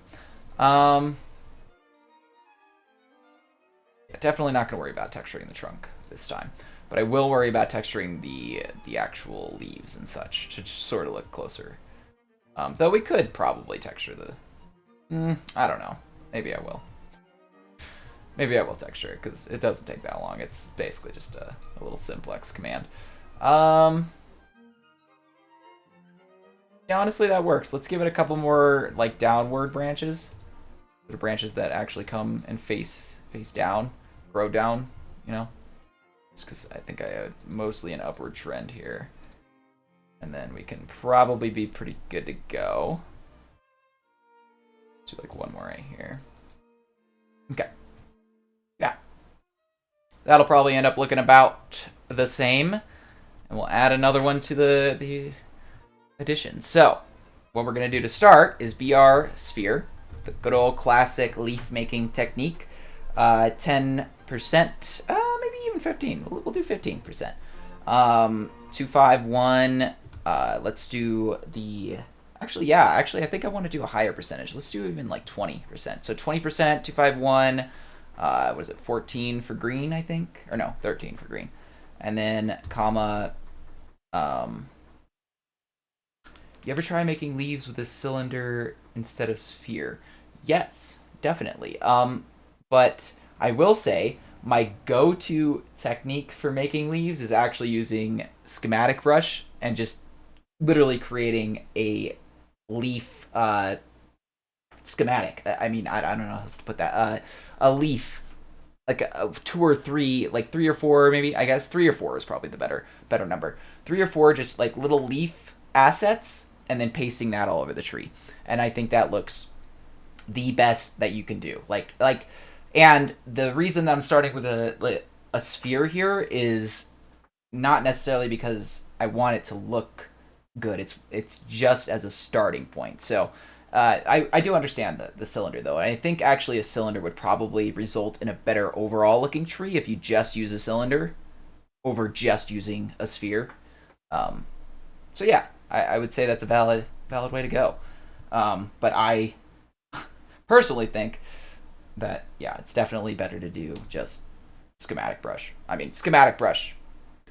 Definitely not going to worry about texturing the trunk this time, but I will worry about texturing the actual leaves and such to just sort of look closer. Though we could probably texture the... I don't know. Maybe I will. Maybe I will texture it, because it doesn't take that long. It's basically just a little simplex command. Yeah, honestly, that works. Let's give it a couple more, like, downward branches. The branches that actually come and face down, grow down, you know? Just because I think I have mostly an upward trend here. And then we can probably be pretty good to go. Do like one more right here. Okay. Yeah. That'll probably end up looking about the same. And we'll add another one to the addition. So, what we're going to do to start is BR sphere. The good old classic leaf making technique. 10%, maybe even 15. We'll do 15%. 251. Let's do the... Actually, I think I want to do a higher percentage. Let's do even like 20%. So 20%, 251. What is it? 14 for green, I think, or no, 13 for green, and then comma. You ever try making leaves with a cylinder instead of sphere? Yes, definitely. But I will say my go-to technique for making leaves is actually using schematic brush and just literally creating a leaf schematic. I mean, I don't know how to put that. A leaf, like a 2 or 3, like 3 or 4, maybe. I guess 3 or 4 is probably the better number. 3 or 4 just like little leaf assets, and then pasting that all over the tree. And I think that looks the best that you can do. And the reason that I'm starting with a sphere here is not necessarily because I want it to look good. It's just as a starting point. So I do understand the cylinder, though. And I think actually a cylinder would probably result in a better overall looking tree if you just use a cylinder over just using a sphere. So yeah, I would say that's a valid way to go. But I personally think that, yeah, it's definitely better to do just schematic brush. I mean, schematic brush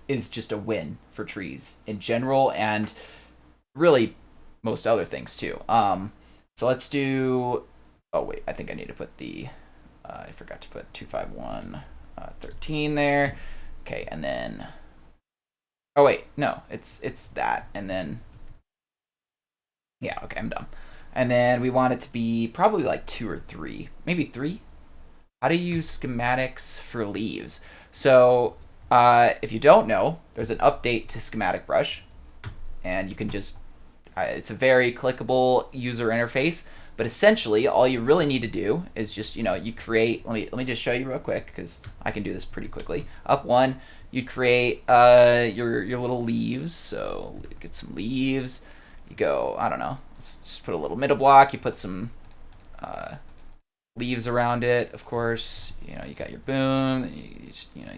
is just a win for trees in general, and really most other things too. So let's do... Oh, wait, I think I need to put the... I forgot to put 251, 13 there. Okay, and then... Oh, wait, no, it's that, and then... Yeah, okay, I'm done. And then we want it to be probably like 2 or 3. Maybe 3? How to use schematics for leaves. So, if you don't know, there's an update to Schematic Brush. And you can just... it's a very clickable user interface. But essentially, all you really need to do is just, you create... Let me just show you real quick, because I can do this pretty quickly. Up one, you create your little leaves. So, get some leaves. You go, I don't know, let's just put a little middle block. You put some leaves around it, of course. You got your boom. You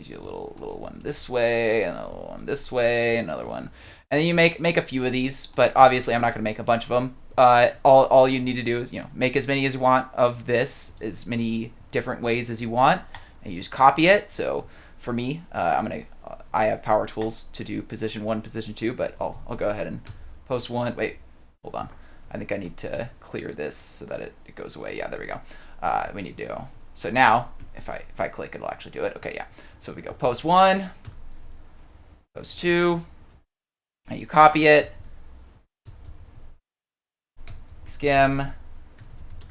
do a little one this way, another one this way, another one, and then you make a few of these. But obviously, I'm not going to make a bunch of them. All you need to do is make as many as you want of this, as many different ways as you want, and you just copy it. So for me, I'm gonna I have power tools to do position 1, position 2, but I'll go ahead and post 1. Wait, hold on. I think I need to clear this so that it goes away. Yeah, there we go. We need to. So now, if I click, it'll actually do it. Okay, yeah. So if we go post 1, post 2, and you copy it, skim,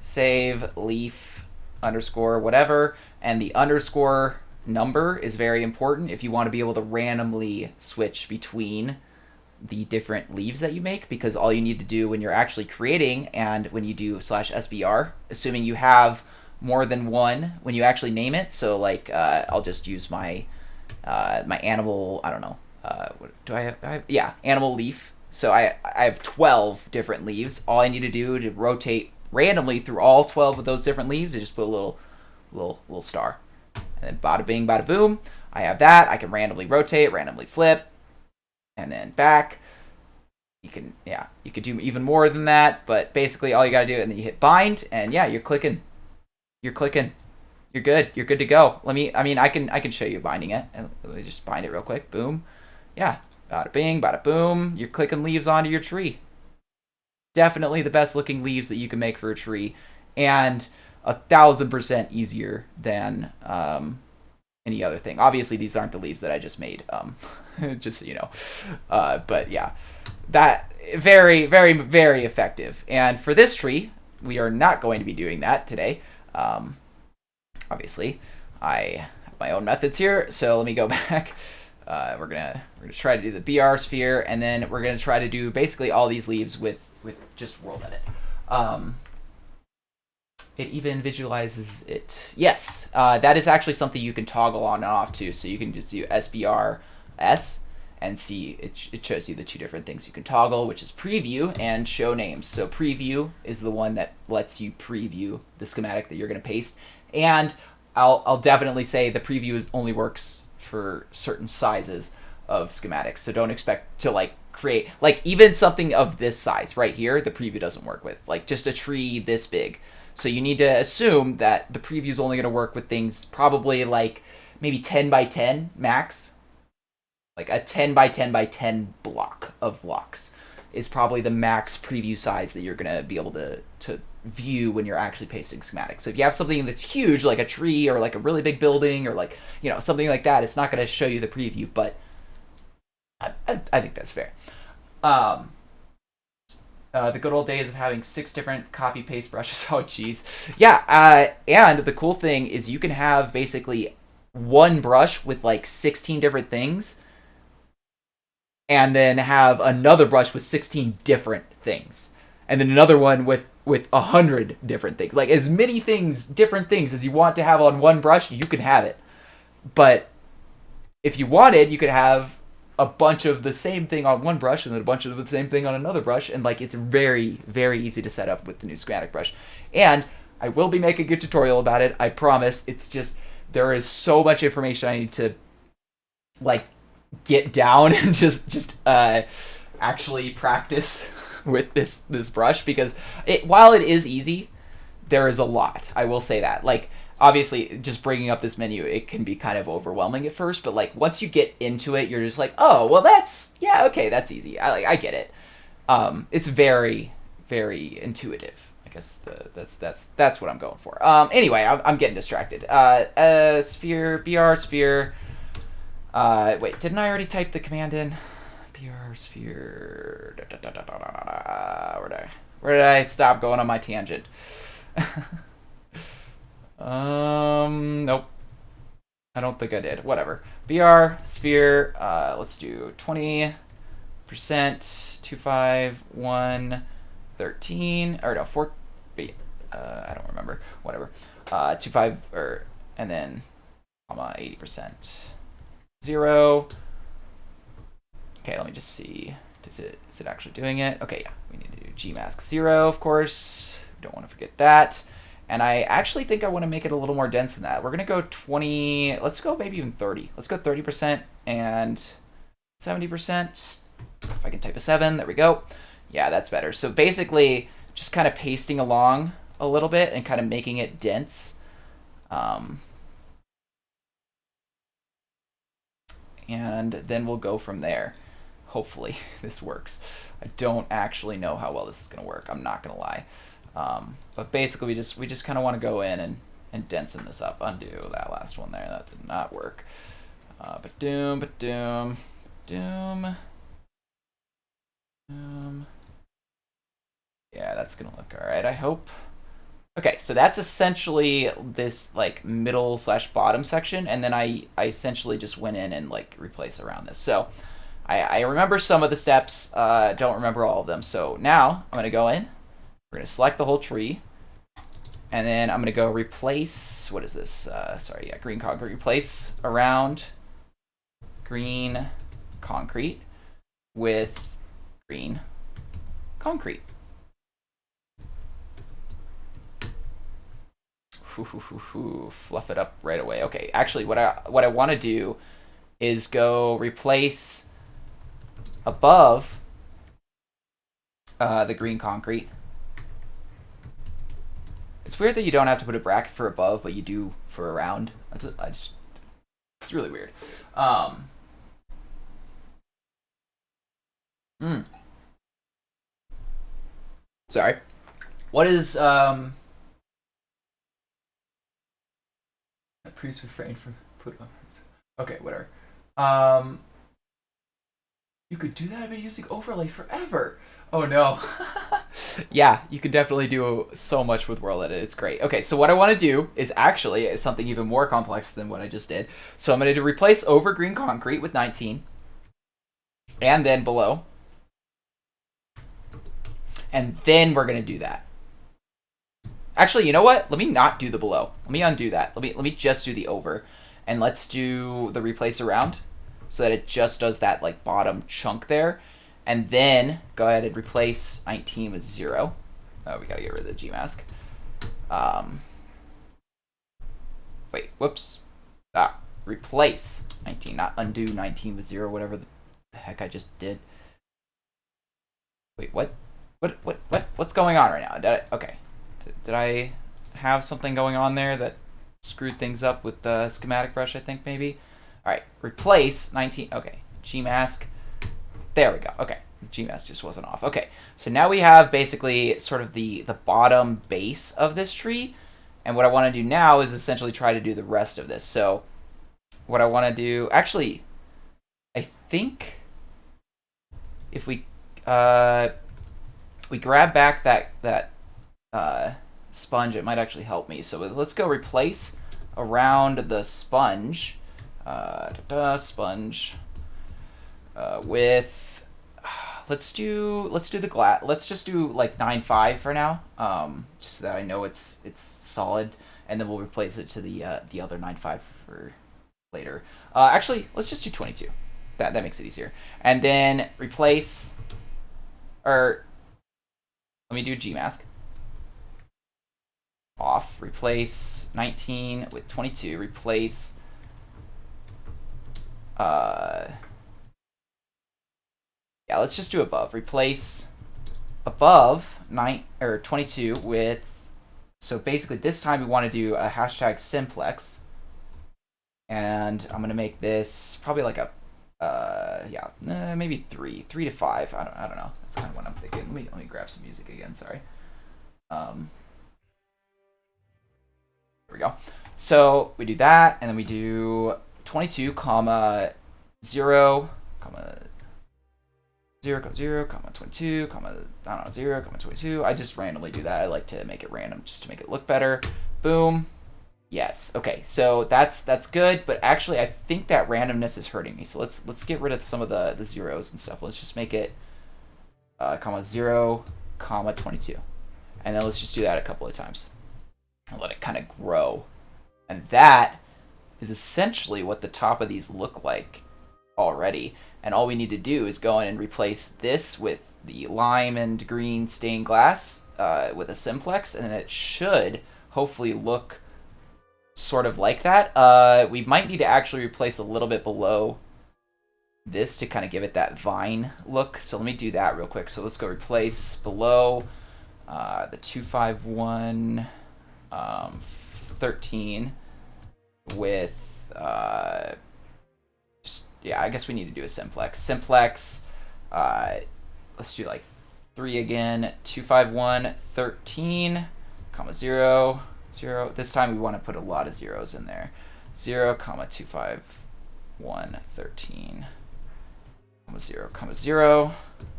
save, leaf, underscore, whatever, and the underscore number is very important if you want to be able to randomly switch between the different leaves that you make, because all you need to do when you're actually creating and when you do /sbr, assuming you have more than one when you actually name it. So like I'll just use my my animal, I don't know, what do I have? Yeah, animal leaf. So I have 12 different leaves. All I need to do to rotate randomly through all 12 of those different leaves is just put a little star. And then bada bing, bada boom. I have that. I can randomly rotate, randomly flip, and then back. You can do even more than that, but basically all you gotta do, and then you hit bind, and yeah, you're clicking. You're good. You're good to go. I can show you binding it, and let me just bind it real quick. Boom. Yeah. Bada bing, bada boom. You're clicking leaves onto your tree. Definitely the best looking leaves that you can make for a tree, and 1,000% easier than any other thing. Obviously, these aren't the leaves that I just made, just so you know. But yeah, that very, very, very effective. And for this tree, we are not going to be doing that today. Obviously, I have my own methods here. So let me go back. We're gonna try to do the BR sphere, and then we're gonna try to do basically all these leaves with just world edit. It even visualizes it. Yes, that is actually something you can toggle on and off too. So you can just do SBRS and see it shows you the two different things you can toggle, which is preview and show names. So preview is the one that lets you preview the schematic that you're going to paste. And I'll definitely say the preview only works for certain sizes of schematics. So don't expect to like create like even something of this size right here. The preview doesn't work with like just a tree this big. So you need to assume that the preview is only going to work with things probably like maybe 10 by 10 max. Like a 10 by 10 by 10 block of blocks is probably the max preview size that you're going to be able to view when you're actually pasting schematics. So if you have something that's huge, like a tree or like a really big building or like, you know, something like that, it's not going to show you the preview, but I think that's fair. The good old days of having 6 different copy paste brushes. Oh, geez. Yeah. And the cool thing is you can have basically one brush with like 16 different things, and then have another brush with 16 different things, and then another one with 100 different things. Like as many things, different things as you want to have on one brush, you can have it. But if you wanted, you could have a bunch of the same thing on one brush and then a bunch of the same thing on another brush, and like it's very, very easy to set up with the new schematic brush. And I will be making a tutorial about it, I promise. It's just there is so much information I need to like get down and just actually practice with this brush, because while it is easy, there is a lot. I will say that. Like obviously just bringing up this menu, it can be kind of overwhelming at first, but like once you get into it, you're just like, oh well, that's that's easy. I get it. It's very, very intuitive. I guess that's what I'm going for. Anyway, I'm getting distracted. Sphere, BR sphere. Wait, didn't I already type the command in? BR sphere. Where did I stop going on my tangent? Nope. I don't think I did. Whatever. BR sphere. Let's do 20%, 25113 or no 4. I don't remember. Whatever. 25 and then 80%. 0. Okay, let me just see. Is it actually doing it? Okay, yeah. We need to do gmask 0, of course. Don't want to forget that. And I actually think I want to make it a little more dense than that. We're going to go 20. Let's go maybe even 30. Let's go 30% and 70%. If I can type a 7. There we go. Yeah, that's better. So basically, just kind of pasting along a little bit and kind of making it dense. and then we'll go from there. Hopefully this works. I don't actually know how well this is gonna work. I'm not gonna lie. But basically we just kind of want to go in and densen this up. Undo that last one there. That did not work. But doom. Yeah, that's gonna look all right, I hope. Okay, so that's essentially this like middle / bottom section, and then I essentially just went in and like replaced around this. So I remember some of the steps, don't remember all of them. So now I'm gonna go in, we're gonna select the whole tree, and then I'm gonna go replace, what is this? Green concrete, replace around green concrete with green concrete. Fluff it up right away. Okay, actually, what I want to do is go replace above the green concrete. It's weird that you don't have to put a bracket for above, but you do for around. It's really weird. Sorry. What is Please refrain from Pluto. Okay, whatever. You could do that. I've been using overlay forever. Oh no. Yeah, you can definitely do so much with World Edit. It's great. Okay, so what I want to do is actually something even more complex than what I just did. So I'm going to replace over green concrete with 19. And then below. And then we're going to do that. Actually, you know what? Let me not do the below. Let me undo that. Let me just do the over. And let's do the replace around so that it just does that like bottom chunk there. And then go ahead and replace 19 with 0. Oh, we got to get rid of the Gmask. Wait, whoops. Replace 19, not undo 19 with 0, whatever the heck I just did. Wait, what? What's going on right now? Okay. Did I have something going on there that screwed things up with the schematic brush, I think, maybe? All right, replace 19. Okay, Gmask. There we go. Okay, Gmask just wasn't off. Okay, so now we have basically sort of the bottom base of this tree. And what I want to do now is essentially try to do the rest of this. So what I want to do, actually, I think if we grab back that sponge, it might actually help me. So let's go replace around the sponge, sponge with let's do the glass. Let's just do like 9.5 for now, just so that I know it's solid, and then we'll replace it to the other 9.5 for later. Actually, let's just do 22. That makes it easier. And then replace, or let me do Gmask. Off. Replace 19 with 22. Replace yeah, let's just do above. Replace above 22 with, so basically this time we want to do a hashtag simplex, and I'm gonna make this probably like a maybe 3 to 5. I don't know. That's kind of what I'm thinking. Let me grab some music again. Sorry. There we go. So we do that, and then we do 22, 0, 0, 22, I don't know, 0, 22. I just randomly do that. I like to make it random just to make it look better. Boom. Yes. Okay. So that's good, but actually I think that randomness is hurting me. So let's get rid of some of the zeros and stuff. Let's just make it 0, 22. And then let's just do that a couple of times. And let it kind of grow. And that is essentially what the top of these look like already. And all we need to do is go in and replace this with the lime and green stained glass with a simplex, and it should hopefully look sort of like that. We might need to actually replace a little bit below this to kind of give it that vine look. So let me do that real quick. So let's go replace below the 251 13 with Yeah, I guess we need to do a simplex. Simplex, let's do like 3 again. 2, 5, 1, 13, comma 0, 0. This time we want to put a lot of zeros in there. 0, comma 2, 5, 1, 13, comma 0, comma 0.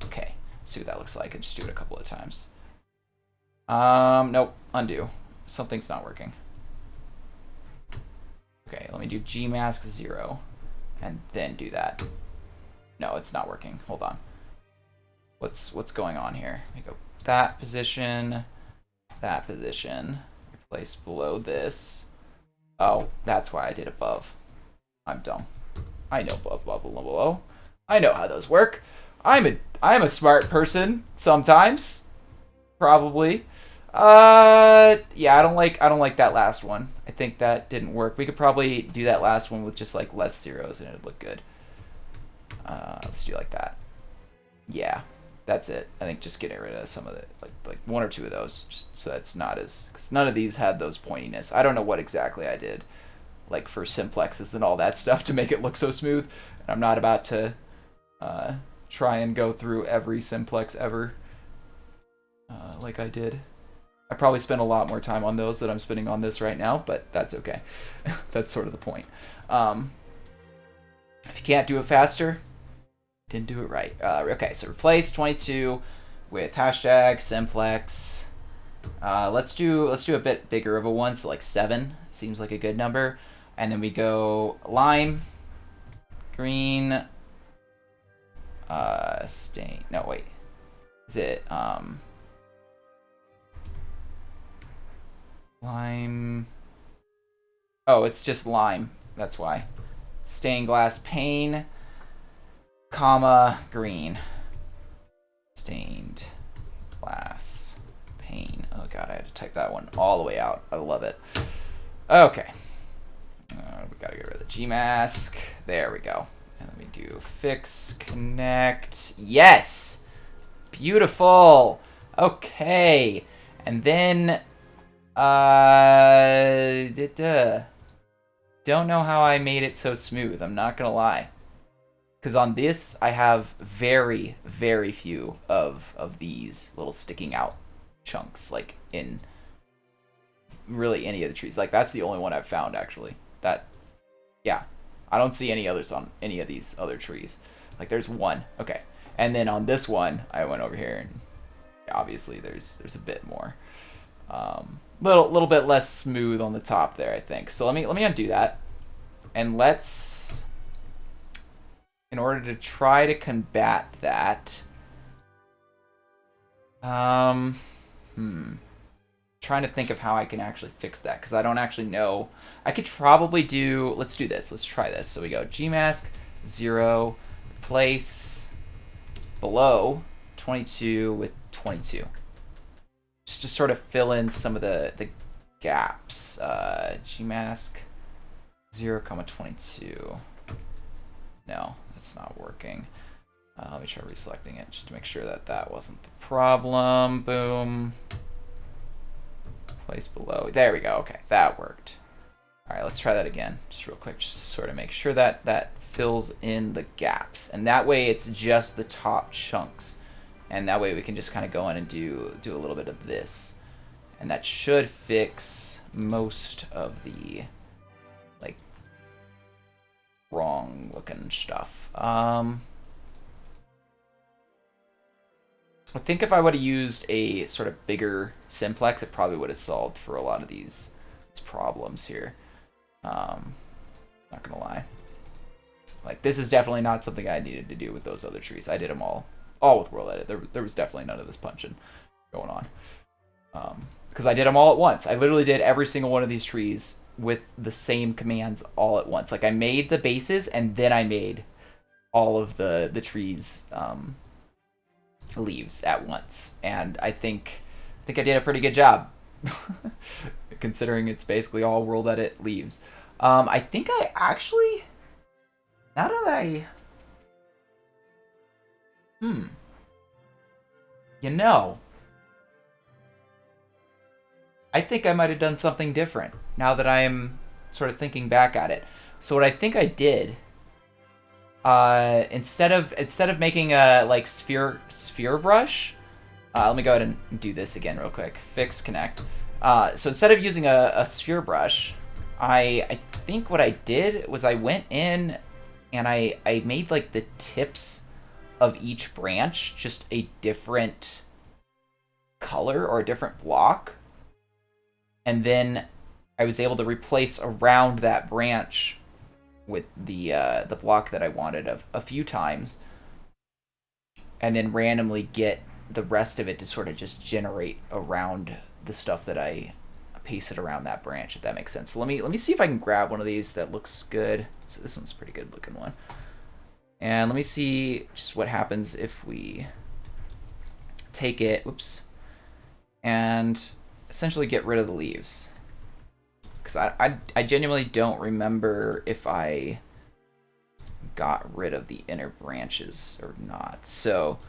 Okay, let's see what that looks like. And just do it a couple of times. Nope, undo. Something's not working. Okay, let me do gmask 0 and then do that. No, it's not working. Hold on. What's going on here? Let me go that position, replace below this. Oh, that's why I did above. I'm dumb. I know above, below. I know how those work. I'm a smart person sometimes. Probably. Yeah, I don't like that last one. I think that didn't work. We could probably do that last one with just like less zeros and it'd look good. Let's do like that. Yeah, that's it. I think just getting rid of some of the like 1 or 2 of those, just so that's not as, because none of these had those pointiness. I don't know what exactly I did, like for simplexes and all that stuff to make it look so smooth. And I'm not about to try and go through every simplex ever like I did. I probably spent a lot more time on those than I'm spending on this right now, but that's okay. That's sort of the point. If you can't do it faster, didn't do it right. Okay, so replace 22 with hashtag simplex. Let's do a bit bigger of a one, so like 7 seems like a good number. And then we go lime, green, stain. No, wait. Is it lime? Oh, it's just lime. That's why. Stained glass pane, comma, green. Stained glass pane. Oh god, I had to type that one all the way out. I love it. Okay. We gotta get rid of the gmask. There we go. And then we do fix, connect. Yes! Beautiful! Okay. And then don't know how I made it so smooth, I'm not gonna lie. Because on this, I have very, very few of these little sticking out chunks, like in really any of the trees. Like, that's the only one I've found, actually. Yeah. I don't see any others on any of these other trees. Like, there's one. Okay. And then on this one, I went over here, and obviously there's a bit more. Little bit less smooth on the top there, I think. So let me undo that, and let's, in order to try to combat that, trying to think of how I can actually fix that, because I don't actually know. I could probably do, let's do this. Let's try this. So we go gmask 0, replace below 22 with 22. Just to sort of fill in some of the gaps. Gmask 0, 22. No, that's not working. Let me try reselecting it just to make sure that that wasn't the problem. Boom. Place below. There we go. Okay, that worked. All right, let's try that again, just real quick, just to sort of make sure that that fills in the gaps, and that way it's just the top chunks, and that way we can just kind of go in and do a little bit of this, and that should fix most of the like wrong looking stuff. I think if I would have used a sort of bigger simplex, it probably would have solved for a lot of these problems here. Not gonna lie. Like, this is definitely not something I needed to do with those other trees. I did them all with World Edit. There was definitely none of this punching going on. Because I did them all at once. I literally did every single one of these trees with the same commands all at once. Like, I made the bases, and then I made all of the trees leaves at once. And I think I did a pretty good job. Considering it's basically all World Edit leaves. I think I actually, now that I, you know, I think I might have done something different now that I am sort of thinking back at it. So what I think I did, instead of making a like sphere brush, let me go ahead and do this again real quick. Fix connect. So instead of using a sphere brush, I think what I did was I went in and I made like the tips of each branch just a different color or a different block, and then I was able to replace around that branch with the block that I wanted a few times, and then randomly get the rest of it to sort of just generate around the stuff that I pasted around that branch, if that makes sense. So let me see if I can grab one of these that looks good. So this one's a pretty good looking one. And let me see just what happens if we take it, whoops, and essentially get rid of the leaves. Because I genuinely don't remember if I got rid of the inner branches or not. So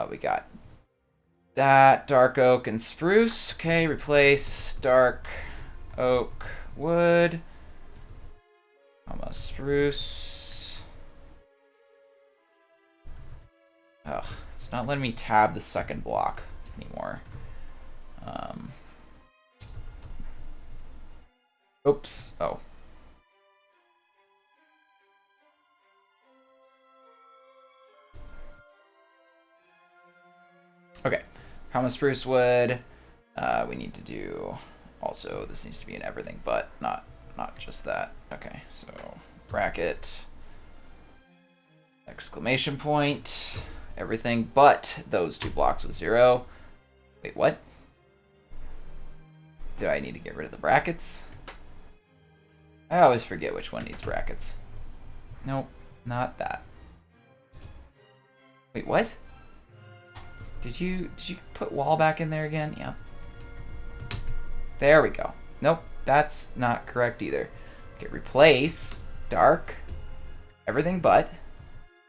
we got that, dark oak and spruce. Okay, replace dark oak wood, spruce. Ugh, it's not letting me tab the second block anymore. Oops. Oh. Okay. Common spruce wood. We need to do also, this needs to be in everything, but not just that. Okay, so bracket, exclamation point, everything but those two blocks with 0. Wait, what? Do I need to get rid of the brackets? I always forget which one needs brackets. Nope, not that. Wait, what? Did you put wall back in there again? Yeah. There we go. Nope, that's not correct either. Okay, replace dark, everything but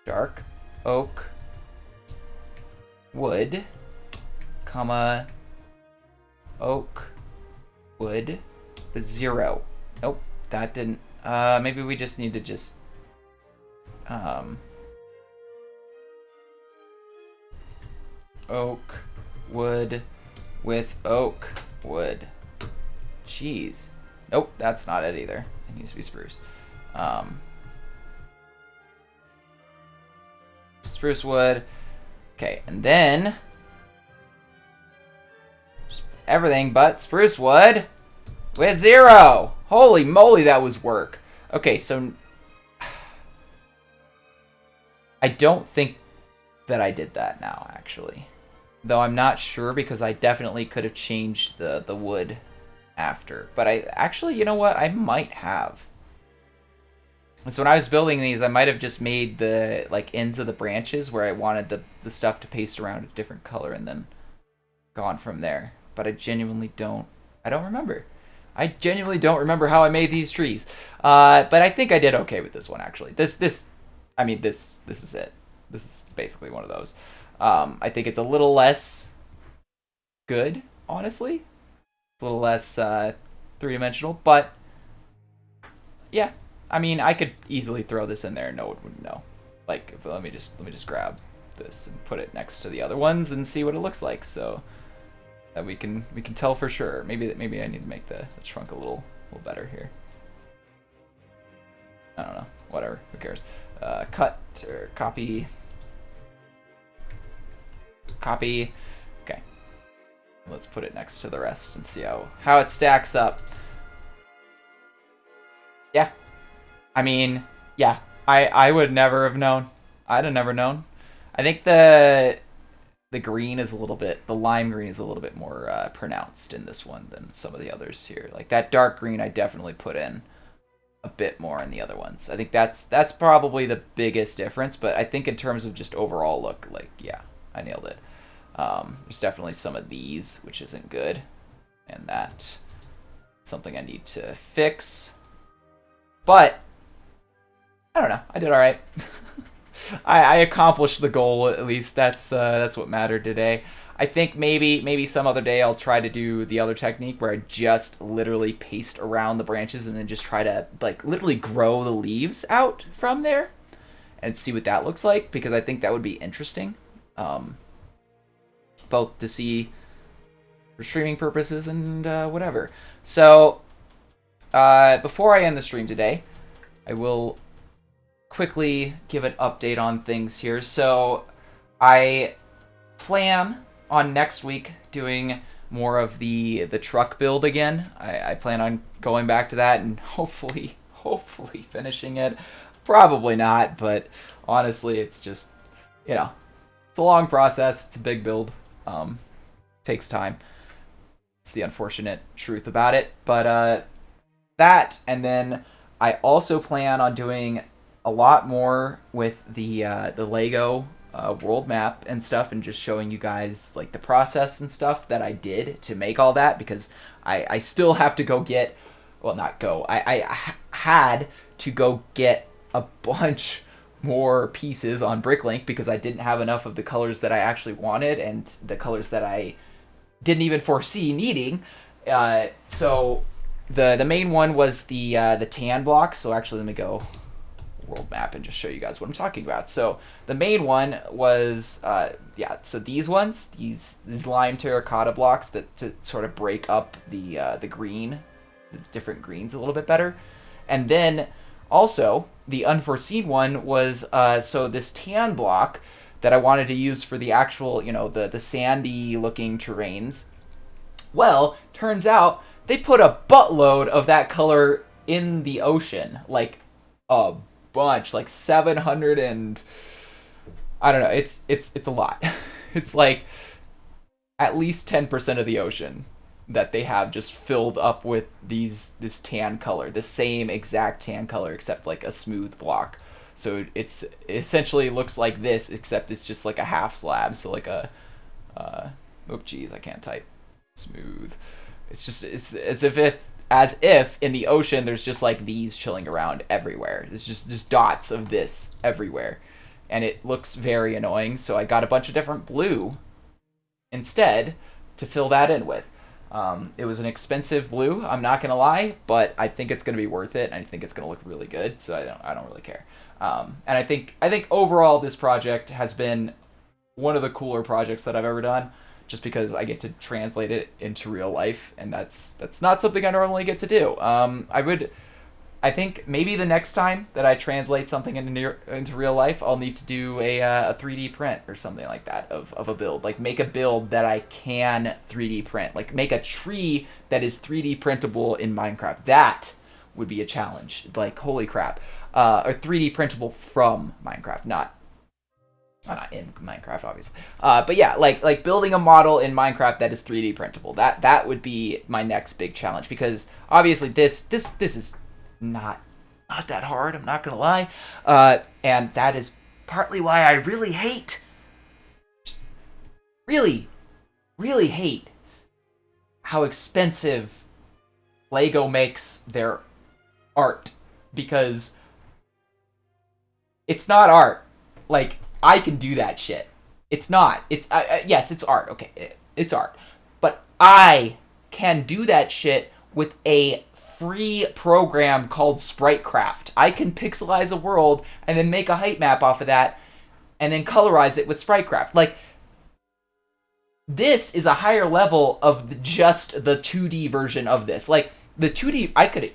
dark oak wood, comma oak wood with 0. Nope, that didn't. Maybe we just need to just oak wood with oak wood. Jeez. Nope, that's not it either. It needs to be spruce. Spruce wood. Okay, and then everything but spruce wood with 0. Holy moly, that was work. Okay, so I don't think that I did that now, actually. Though I'm not sure, because I definitely could have changed the wood after. But I actually, you know what? I might have. So when I was building these, I might have just made the like ends of the branches where I wanted the stuff to paste around a different color and then gone from there. But I genuinely don't. I don't remember. I genuinely don't remember how I made these trees. But I think I did okay with this one, actually. This is it. This is basically one of those. I think it's a little less good, honestly. It's a little less three-dimensional, but yeah. I mean, I could easily throw this in there and no one would know. Like, let me just grab this and put it next to the other ones and see what it looks like, so that we can tell for sure. Maybe I need to make the trunk a little better here. I don't know. Whatever. Who cares? Cut or copy. Copy. Okay. Let's put it next to the rest and see how it stacks up. Yeah. I mean, yeah. I would never have known. I'd have never known. I think the green is a little bit, the lime green is a little bit more pronounced in this one than some of the others here. Like that dark green, I definitely put in a bit more in the other ones. I think that's probably the biggest difference. But I think in terms of just overall look, like, yeah, I nailed it. There's definitely some of these which isn't good, and that's something I need to fix. But I don't know. I did all right. I accomplished the goal, at least. That's what mattered today. I think maybe some other day I'll try to do the other technique where I just literally paste around the branches and then just try to like literally grow the leaves out from there. and see what that looks like, because I think that would be interesting, both to see for streaming purposes and whatever. So before I end the stream today, I will quickly give an update on things here. So I plan on next week doing more of the truck build again. I plan on going back to that and hopefully finishing it. Probably not, but honestly, it's just, it's a long process. It's a big build. Takes time. It's the unfortunate truth about it. But that, and then I also plan on doing a lot more with the Lego world map and stuff, and just showing you guys like the process and stuff that I did to make all that, because I still have to go get, well, not go, I had to go get a bunch more pieces on Bricklink because I didn't have enough of the colors that I actually wanted, and the colors that I didn't even foresee needing. So the main one was the tan block. So actually, let me go world map and just show you guys what I'm talking about. So the main one was so these ones, these lime terracotta blocks that to sort of break up the green, the different greens a little bit better. And then also the unforeseen one was so this tan block that I wanted to use for the actual, the sandy looking terrains. Well, turns out they put a buttload of that color in the ocean, like a bunch, like 700, and I don't know, it's a lot. It's like at least 10% of the ocean that they have just filled up with this tan color, the same exact tan color except like a smooth block. So it's essentially looks like this, except it's just like a half slab. So like a I can't type smooth. It's as if in the ocean there's just like these chilling around everywhere. There's just dots of this everywhere, and it looks very annoying. So I got a bunch of different blue instead to fill that in with. It was an expensive blue, I'm not gonna lie, but I think it's gonna be worth it, and I think it's gonna look really good. So I don't really care. And I think overall this project has been one of the cooler projects that I've ever done, just because I get to translate it into real life, and that's not something I normally get to do. I think maybe the next time that I translate something into real life, I'll need to do a 3D print or something like that of a build. Like make a build that I can 3D print. Like make a tree that is 3D printable in Minecraft. That would be a challenge. Like holy crap. Or 3D printable from Minecraft, not in Minecraft, obviously. But yeah, like building a model in Minecraft that is 3D printable. That would be my next big challenge, because obviously this is not that hard, I'm not gonna lie. And that is partly why I really hate how expensive Lego makes their art, because it's not art. Like, I can do that shit. It's not. It's yes, it's art. Okay, it's art. But I can do that shit with a free program called SpriteCraft. I can pixelize a world and then make a height map off of that and then colorize it with SpriteCraft. Like, this is a higher level of just the 2D version of this. Like, the 2D, I could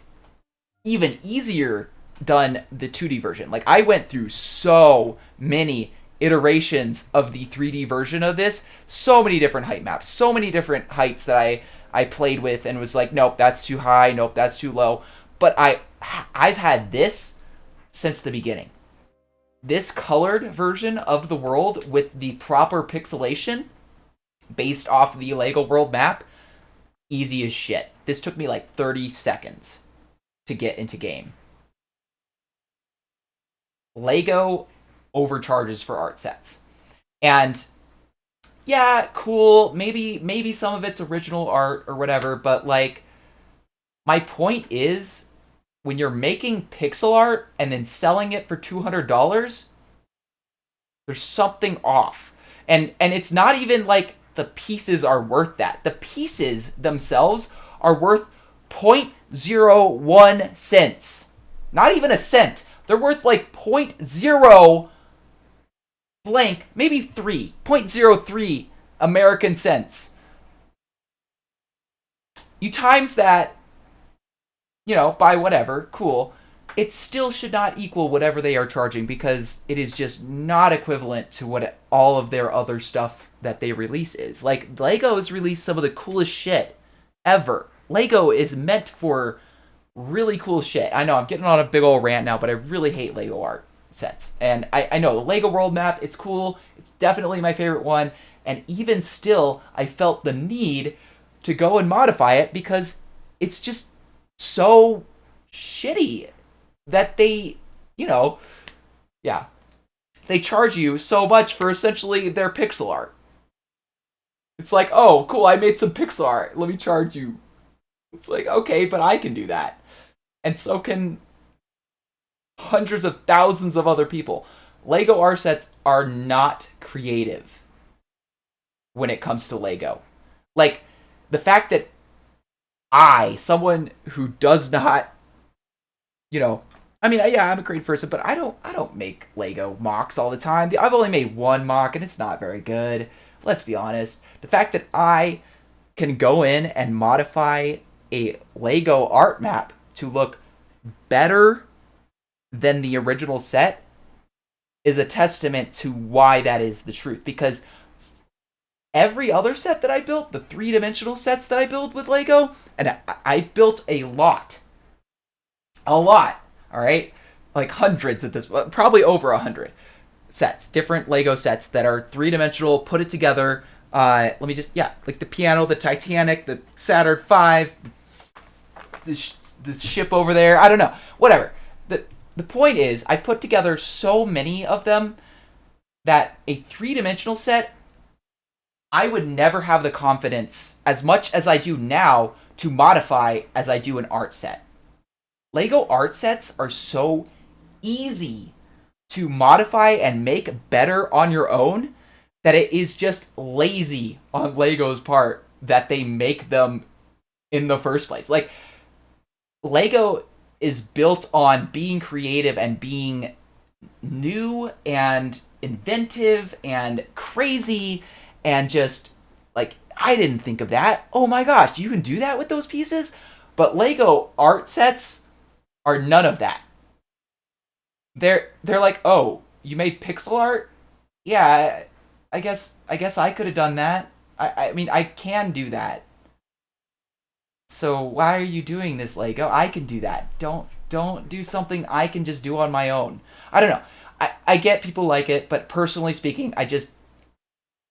even easier done the 2D version. Like, I went through so many iterations of the 3D version of this, so many different height maps, so many different heights that I played with and was like, nope, that's too high, nope, that's too low. But I've had this since the beginning. This colored version of the world with the proper pixelation based off the Lego world map, easy as shit. This took me like 30 seconds to get into game. Lego overcharges for art sets. And yeah, cool, maybe some of it's original art or whatever, but like, my point is, when you're making pixel art and then selling it for $200, there's something off. And it's not even like the pieces are worth that. The pieces themselves are worth 0.01 cents. Not even a cent. They're worth like point zero blank, maybe 3.03 American cents. You times that, by whatever, cool. It still should not equal whatever they are charging because it is just not equivalent to what all of their other stuff that they release is. Like, Lego has released some of the coolest shit ever. Lego is meant for really cool shit. I know I'm getting on a big old rant now, but I really hate Lego art sets. And I know the Lego World Map, it's cool. It's definitely my favorite one. And even still, I felt the need to go and modify it because it's just so shitty that they, yeah, they charge you so much for essentially their pixel art. It's like, oh, cool, I made some pixel art. Let me charge you. It's like, okay, but I can do that. And so can hundreds of thousands of other people. Lego art sets are not creative when it comes to Lego. Like, the fact that someone who does not, yeah, I'm a creative person, but I don't make Lego mocks all the time. I've only made one mock, and it's not very good. Let's be honest. The fact that I can go in and modify a Lego art map to look better than the original set is a testament to why that is the truth. Because every other set that I built, the three-dimensional sets that I build with Lego, and I've built a lot. All right? Like hundreds at this, probably over 100 sets, different Lego sets that are three-dimensional, put it together. Let me just, like the piano, the Titanic, the Saturn V, the ship over there, I don't know, whatever. The point is, I put together so many of them that a three-dimensional set, I would never have the confidence, as much as I do now, to modify as I do an art set. Lego art sets are so easy to modify and make better on your own that it is just lazy on Lego's part that they make them in the first place. Like, Lego is built on being creative and being new and inventive and crazy and just like, I didn't think of that. Oh my gosh, you can do that with those pieces? But Lego art sets are none of that. They're like, oh, you made pixel art? Yeah, I guess I could have done that. I mean, I can do that. So why are you doing this, Lego? I can do that. Don't do something I can just do on my own. I don't know. I get people like it, but personally speaking, it's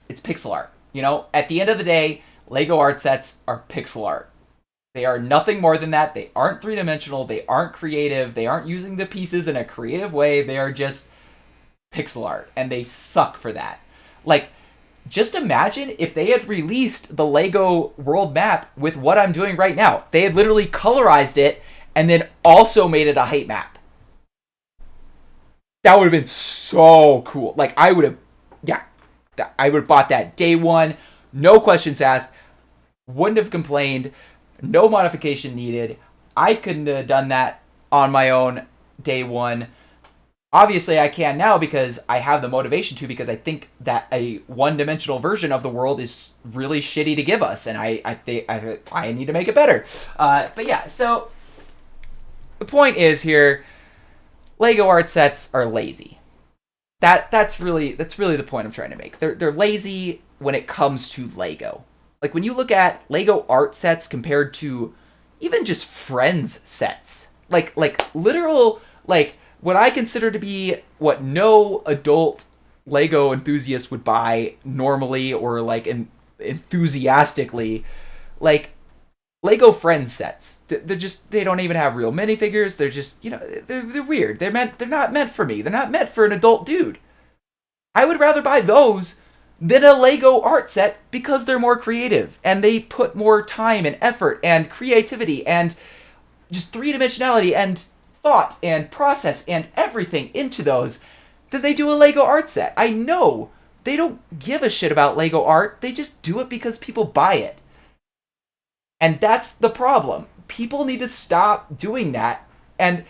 pixel art. At the end of the day, Lego art sets are pixel art. They are nothing more than that. They aren't three-dimensional. They aren't creative. They aren't using the pieces in a creative way. They are just pixel art, and they suck for that. Like, just imagine if they had released the Lego world map with what I'm doing right now. They had literally colorized it and then also made it a height map. That would have been so cool. Like, I would have bought that day one, no questions asked, wouldn't have complained, no modification needed. I couldn't have done that on my own day one. Obviously, I can now because I have the motivation to, because I think that a one-dimensional version of the world is really shitty to give us, and I think I need to make it better. But yeah, so the point is here, Lego art sets are lazy. That's really the point I'm trying to make. They're lazy when it comes to Lego. Like, when you look at Lego art sets compared to even just Friends sets, like literal, like, what I consider to be what no adult Lego enthusiast would buy normally or like enthusiastically, like Lego Friends sets. They don't even have real minifigures. They're just, they're weird. They're not meant for me. They're not meant for an adult dude. I would rather buy those than a Lego art set because they're more creative and they put more time and effort and creativity and just three-dimensionality and thought and process and everything into those than they do a Lego art set. I know they don't give a shit about Lego art. They just do it because people buy it. And that's the problem. People need to stop doing that. And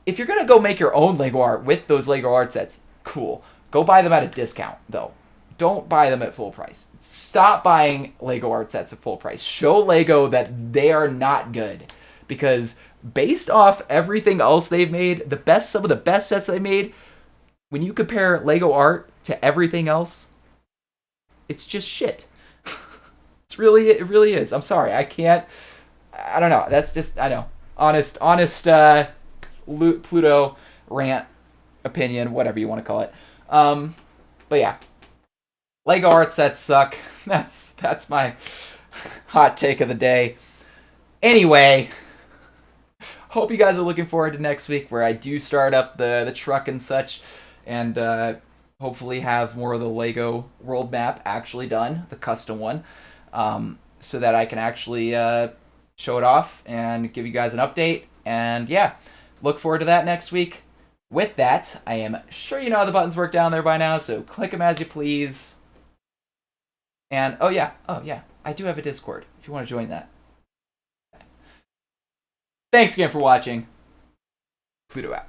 if you're gonna go make your own Lego art with those Lego art sets, cool. Go buy them at a discount, though. Don't buy them at full price. Stop buying Lego art sets at full price. Show Lego that they are not good. Because based off everything else they've made, some of the best sets they made, when you compare Lego art to everything else, it's just shit. It really is. I'm sorry. I don't know. That's just, I know. Honest Pluto rant opinion, whatever you want to call it. But yeah. Lego art sets suck. That's my hot take of the day. Anyway, hope you guys are looking forward to next week where I do start up the truck and such, and hopefully have more of the Lego world map actually done, the custom one, so that I can actually show it off and give you guys an update. And yeah, look forward to that next week. With that, I am sure you know how the buttons work down there by now, so click them as you please. And oh yeah, I do have a Discord if you want to join that. Thanks again for watching. Pluto out.